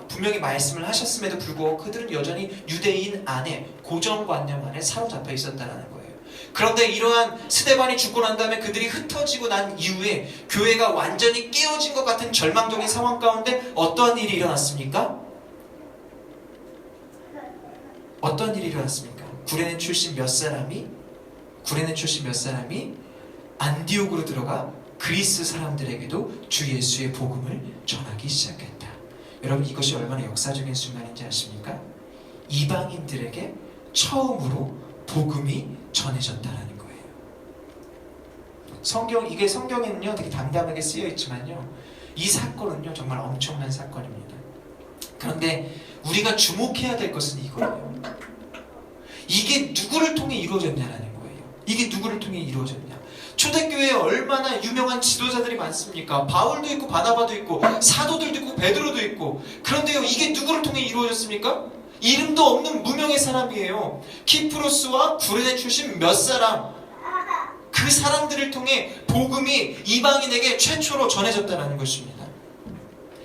분명히 말씀을 하셨음에도 불구하고 그들은 여전히 유대인 안에, 고정관념 안에 사로잡혀 있었다는 거예요. 그런데 이러한 스데반이 죽고 난 다음에 그들이 흩어지고 난 이후에 교회가 완전히 깨어진 것 같은 절망적인 상황 가운데 어떠한 일이 일어났습니까? 어떤 일이 일어났습니까? 구레네 출신 몇 사람이 안디옥으로 들어가 그리스 사람들에게도 주 예수의 복음을 전하기 시작했다. 여러분, 이것이 얼마나 역사적인 순간인지 아십니까? 이방인들에게 처음으로 복음이 전해졌다는 거예요. 이게 성경에는요 되게 담담하게 쓰여 있지만요, 이 사건은요 정말 엄청난 사건입니다. 그런데 우리가 주목해야 될 것은 이거예요. 이게 누구를 통해 이루어졌냐라는 거예요. 이게 누구를 통해 이루어졌냐? 초대교회에 얼마나 유명한 지도자들이 많습니까? 바울도 있고 바나바도 있고 사도들도 있고 베드로도 있고. 그런데요, 이게 누구를 통해 이루어졌습니까? 이름도 없는 무명의 사람이에요. 키프로스와 구레네 출신 몇 사람, 그 사람들을 통해 복음이 이방인에게 최초로 전해졌다는 것입니다.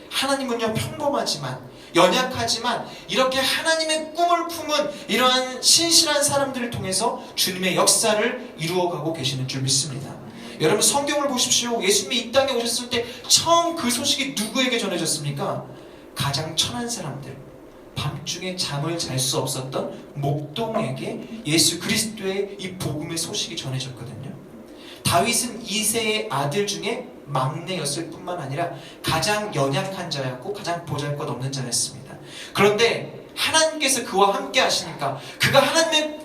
하나님은요 평범하지만, 연약하지만 이렇게 하나님의 꿈을 품은 이러한 신실한 사람들을 통해서 주님의 역사를 이루어가고 계시는 줄 믿습니다. 여러분, 성경을 보십시오. 예수님이 이 땅에 오셨을 때 처음 그 소식이 누구에게 전해졌습니까? 가장 천한 사람들, 밤중에 잠을 잘 수 없었던 목동에게 예수 그리스도의 이 복음의 소식이 전해졌거든요. 다윗은 2세의 아들 중에 막내였을 뿐만 아니라 가장 연약한 자였고 가장 보잘것없는 자였습니다. 그런데 하나님께서 그와 함께 하시니까, 그가 하나님의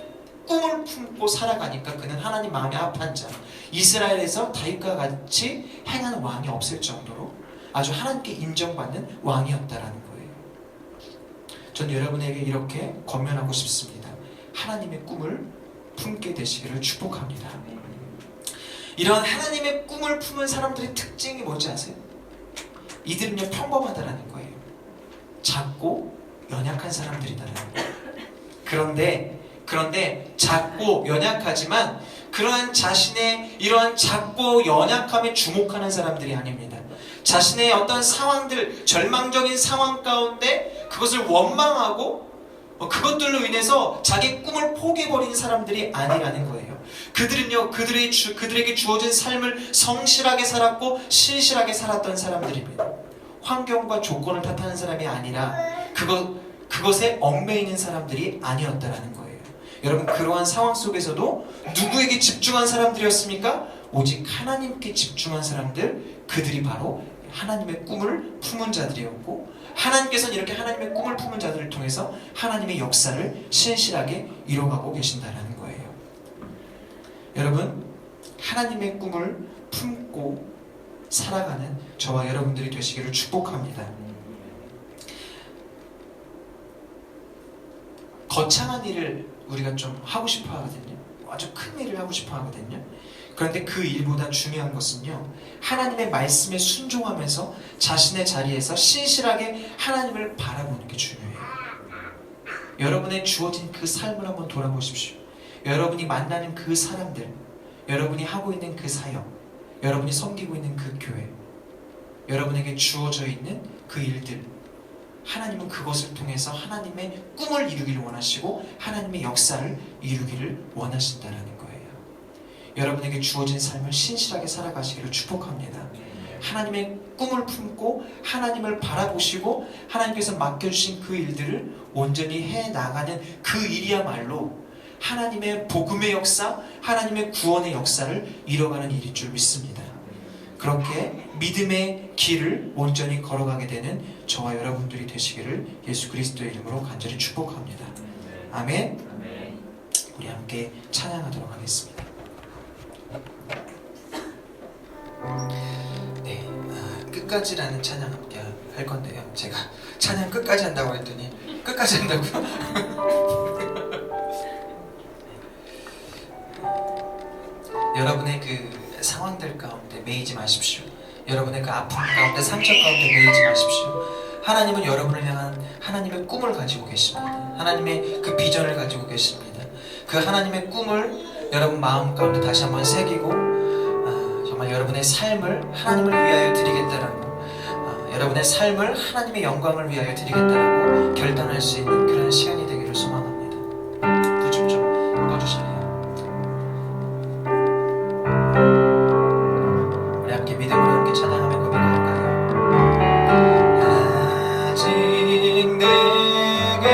꿈을 품고 살아가니까 그는 하나님 마음에 합한 자, 이스라엘에서 다윗과 같이 행한 왕이 없을 정도로 아주 하나님께 인정받는 왕이었다라는 거예요. 전 여러분에게 이렇게 권면하고 싶습니다. 하나님의 꿈을 품게 되시기를 축복합니다. 이런 하나님의 꿈을 품은 사람들의 특징이 뭔지 아세요? 이들은요 평범하다라는 거예요. 작고 연약한 사람들이다라는 거예요. 그런데 작고 연약하지만 그러한 자신의 이러한 작고 연약함에 주목하는 사람들이 아닙니다. 자신의 어떤 상황들, 절망적인 상황 가운데 그것을 원망하고 그것들로 인해서 자기 꿈을 포기해버리는 사람들이 아니라는 거예요. 그들은요 그들에게 주어진 삶을 성실하게 살았고 신실하게 살았던 사람들입니다. 환경과 조건을 탓하는 사람이 아니라 그것에 얽매이는 사람들이 아니었다라는 거예요. 여러분, 그러한 상황 속에서도 누구에게 집중한 사람들이었습니까? 오직 하나님께 집중한 사람들, 그들이 바로 하나님의 꿈을 품은 자들이었고, 하나님께서는 이렇게 하나님의 꿈을 품은 자들을 통해서 하나님의 역사를 신실하게 이뤄가고 계신다는 거예요. 여러분, 하나님의 꿈을 품고 살아가는 저와 여러분들이 되시기를 축복합니다. 거창한 일을 우리가 좀 하고 싶어 하거든요. 아주 큰 일을 하고 싶어 하거든요. 그런데 그 일보다 중요한 것은요, 하나님의 말씀에 순종하면서 자신의 자리에서 신실하게 하나님을 바라보는 게 중요해요. 여러분의 주어진 그 삶을 한번 돌아보십시오. 여러분이 만나는 그 사람들, 여러분이 하고 있는 그 사역, 여러분이 섬기고 있는 그 교회, 여러분에게 주어져 있는 그 일들, 하나님은 그것을 통해서 하나님의 꿈을 이루기를 원하시고 하나님의 역사를 이루기를 원하신다는 거예요. 여러분에게 주어진 삶을 신실하게 살아가시기를 축복합니다. 하나님의 꿈을 품고 하나님을 바라보시고 하나님께서 맡겨주신 그 일들을 온전히 해나가는 그 일이야말로 하나님의 복음의 역사, 하나님의 구원의 역사를 이뤄가는 일일 줄 믿습니다. 그렇게 믿음의 길을 온전히 걸어가게 되는 저와 여러분들이 되시기를 예수 그리스도의 이름으로 간절히 축복합니다. 아멘. 우리 함께 찬양하도록 하겠습니다. 네, 끝까지라는 찬양 함께 할 건데요. 제가 찬양 끝까지 한다고 했더니 끝까지 한다고요? 여러분의 그 상황들 가운데 매이지 마십시오. 여러분의 그 아픔 가운데, 상처 가운데 매이지 마십시오. 하나님은 여러분을 향한 하나님의 꿈을 가지고 계십니다. 하나님의 그 비전을 가지고 계십니다. 그 하나님의 꿈을 여러분 마음 가운데 다시 한번 새기고 정말 여러분의 삶을 하나님을 위하여 드리겠다라고, 여러분의 삶을 하나님의 영광을 위하여 드리겠다라고 결단할 수 있는 그런 시간이 되기를 소망합니다. 불 좀 꺼주실래요? 우리 함께 믿음으로 함께 찬양하며 고백할까요? 아직 내게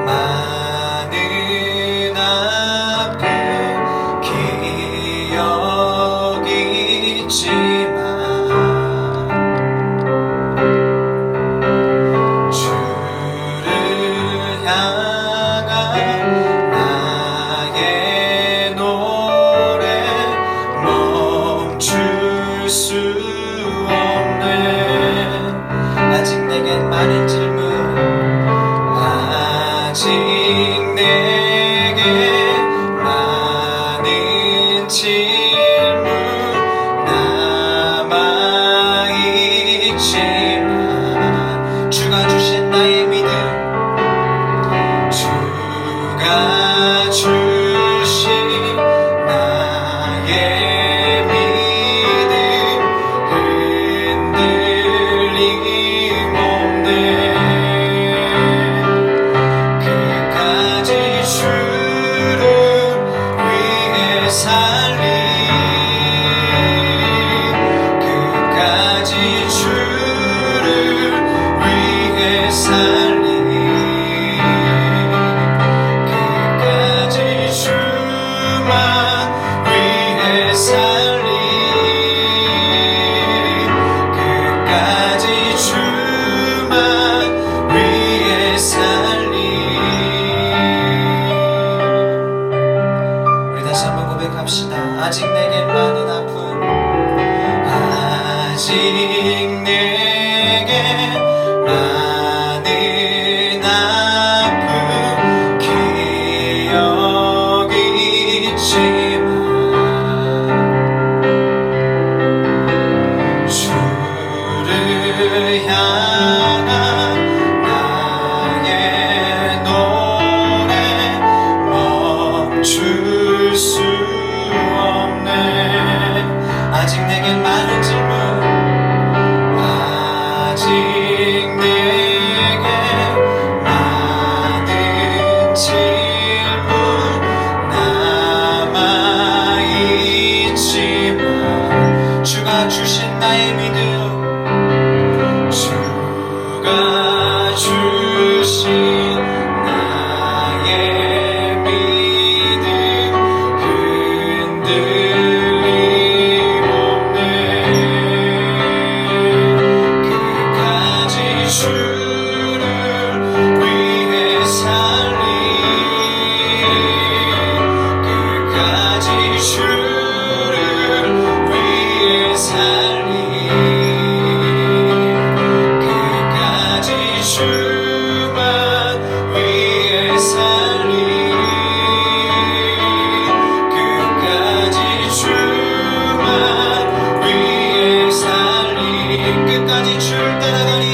많은 아픔 기억이 있지만 주를 향한 나의 노래 멈출 수 없네. 아직 내겐 많은 질문, 아직 내게 많은 질문 남아있지만 주가 주신 나의 믿음, 주가 주신 나의 믿음 흔들림 없네. 끝까지 주를 위해 살리, 끝까지 주를 위해 살리, 끝까지 주만 위해 살리, 끝까지 주만 위해 살리. 우리 다시 한번 고백합시다. 아직 내겐 많은 아픔, 아직 내게 많은 아픔 기억이 있지만 주를 향한 나의 노래 멈출 수 없네. 아직 내겐 많은 질문, 아직 내게 많은 질문 남아있지만 주가 주신 나의 믿음, 주가 주신 나의 믿음 흔들림 없네. 끝까지 주를 위해 살리, 끝까지 주를 위해 살리, 끝까지 주만 위해 살리, 끝까지 주만 위해 살리, 끝까지 주를 따라가리,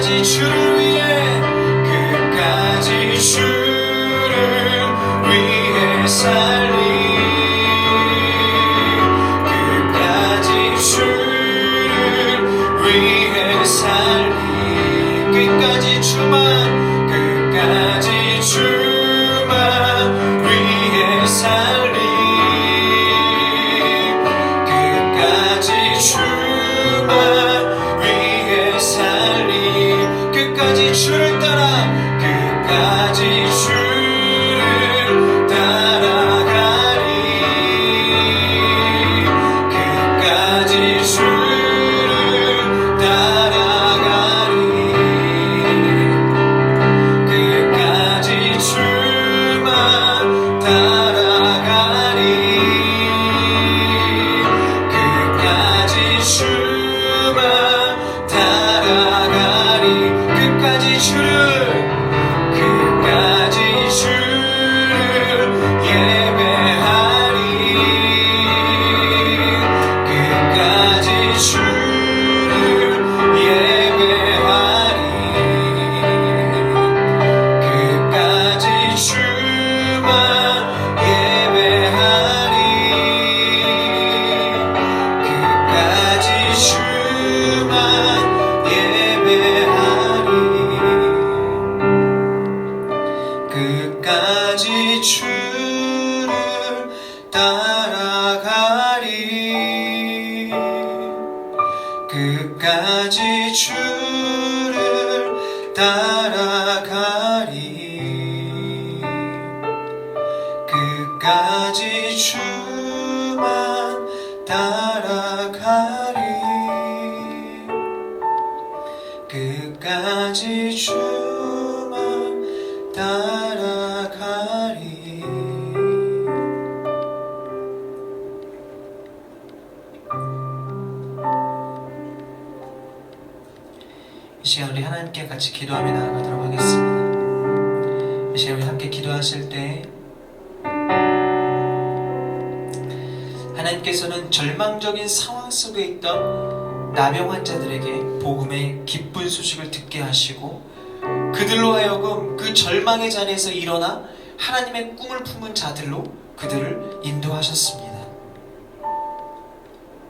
끝까지 주를 위해 끝까지 주를 위해 살리 끝까지 주를 위해 살리 끝까지 주만 끝까지 주만 위해 살리 끝까지 주만 위해 살리 끝까지 주를 따라 끝까지 주를 따라가리 끝까지 주를 따라가리 끝까지 주만 따라가리 끝까지 주만 따라가리 끝까지 주를 끝까지 주를 예배하리 끝까지 주를 예배하리 끝까지 주만 예배하리 끝까지 주만 예배하리 끝까지 주를 따라가리 끝까지 주를 따라가리 끝까지 주만 따라가리 끝까지 주만 따라가리 이 시간 우리 하나님께 같이 기도하며 나아가도록 하겠습니다. 이 시간 우리 함께 기도하실 때 하나님께서는 절망적인 상황 속에 있던 나병 환자들에게 복음의 기쁜 소식을 듣게 하시고 그들로 하여금 그 절망의 자리에서 일어나 하나님의 꿈을 품은 자들로 그들을 인도하셨습니다.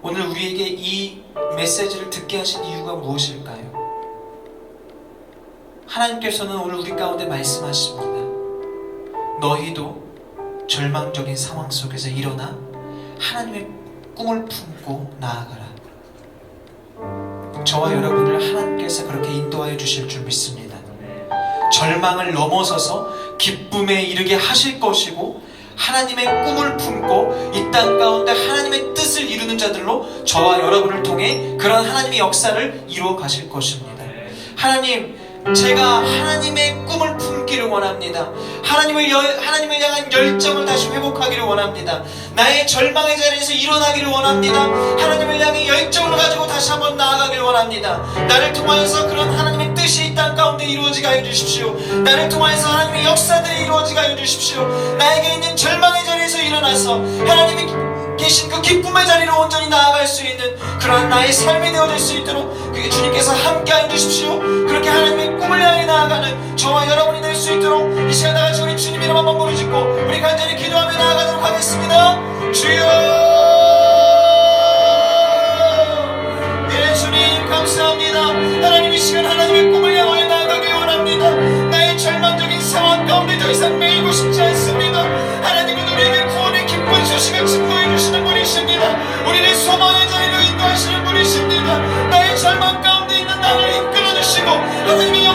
오늘 우리에게 이 메시지를 듣게 하신 이유가 무엇일까요? 하나님께서는 오늘 우리 가운데 말씀하십니다. 너희도 절망적인 상황 속에서 일어나 하나님의 꿈을 품고 나아가라. 저와 여러분을 하나님께서 그렇게 인도하여 주실 줄 믿습니다. 절망을 넘어서서 기쁨에 이르게 하실 것이고 하나님의 꿈을 품고 이 땅 가운데 하나님의 뜻을 이루는 자들로 저와 여러분을 통해 그런 하나님의 역사를 이루어 가실 것입니다. 하나님, 제가 하나님의 꿈을 품기를 원합니다. 하나님을 향한 열정을 다시 회복하기를 원합니다. 나의 절망의 자리에서 일어나기를 원합니다. 하나님을 향해 열정을 가지고 다시 한번 나아가기를 원합니다. 나를 통하여서 그런 하나님의 뜻이 이 땅 가운데 이루어지게 하여 주십시오. 나를 통하여서 하나님의 역사들이 이루어지게 하여 주십시오. 나에게 있는 절망의 자리에서 일어나서 하나님이 계신 그 기쁨의 자리로 온전히 나아갈 수 있는 그러한 나의 삶이 되어질 수 있도록 그게 주님께서 함께 하여 주십시오. 그렇게 하나님의 꿈을 향해 나아가는 저와 여러분이 될 수 있도록 이 시간 나같이 우리 주님 이름 한번 부르짖고 우리 간절히 기도하며 나아가도록 하겠습니다. 주여, 예 주님 감사합니다. 하나님 이 시간 하나님의 꿈을 향하여 나아가기 원합니다. 나의 절망적인 상황 가운데 더 이상 매이고 싶지 않습니다. 하나님은 우리에게 구원의 기쁜 소식을 증거해 주시는 분이십니다. 우리를 소망의 자리로 인도하시는 분이십니다. 나의 절망 가운데 있는 나를 이끌어 주시고 하나님이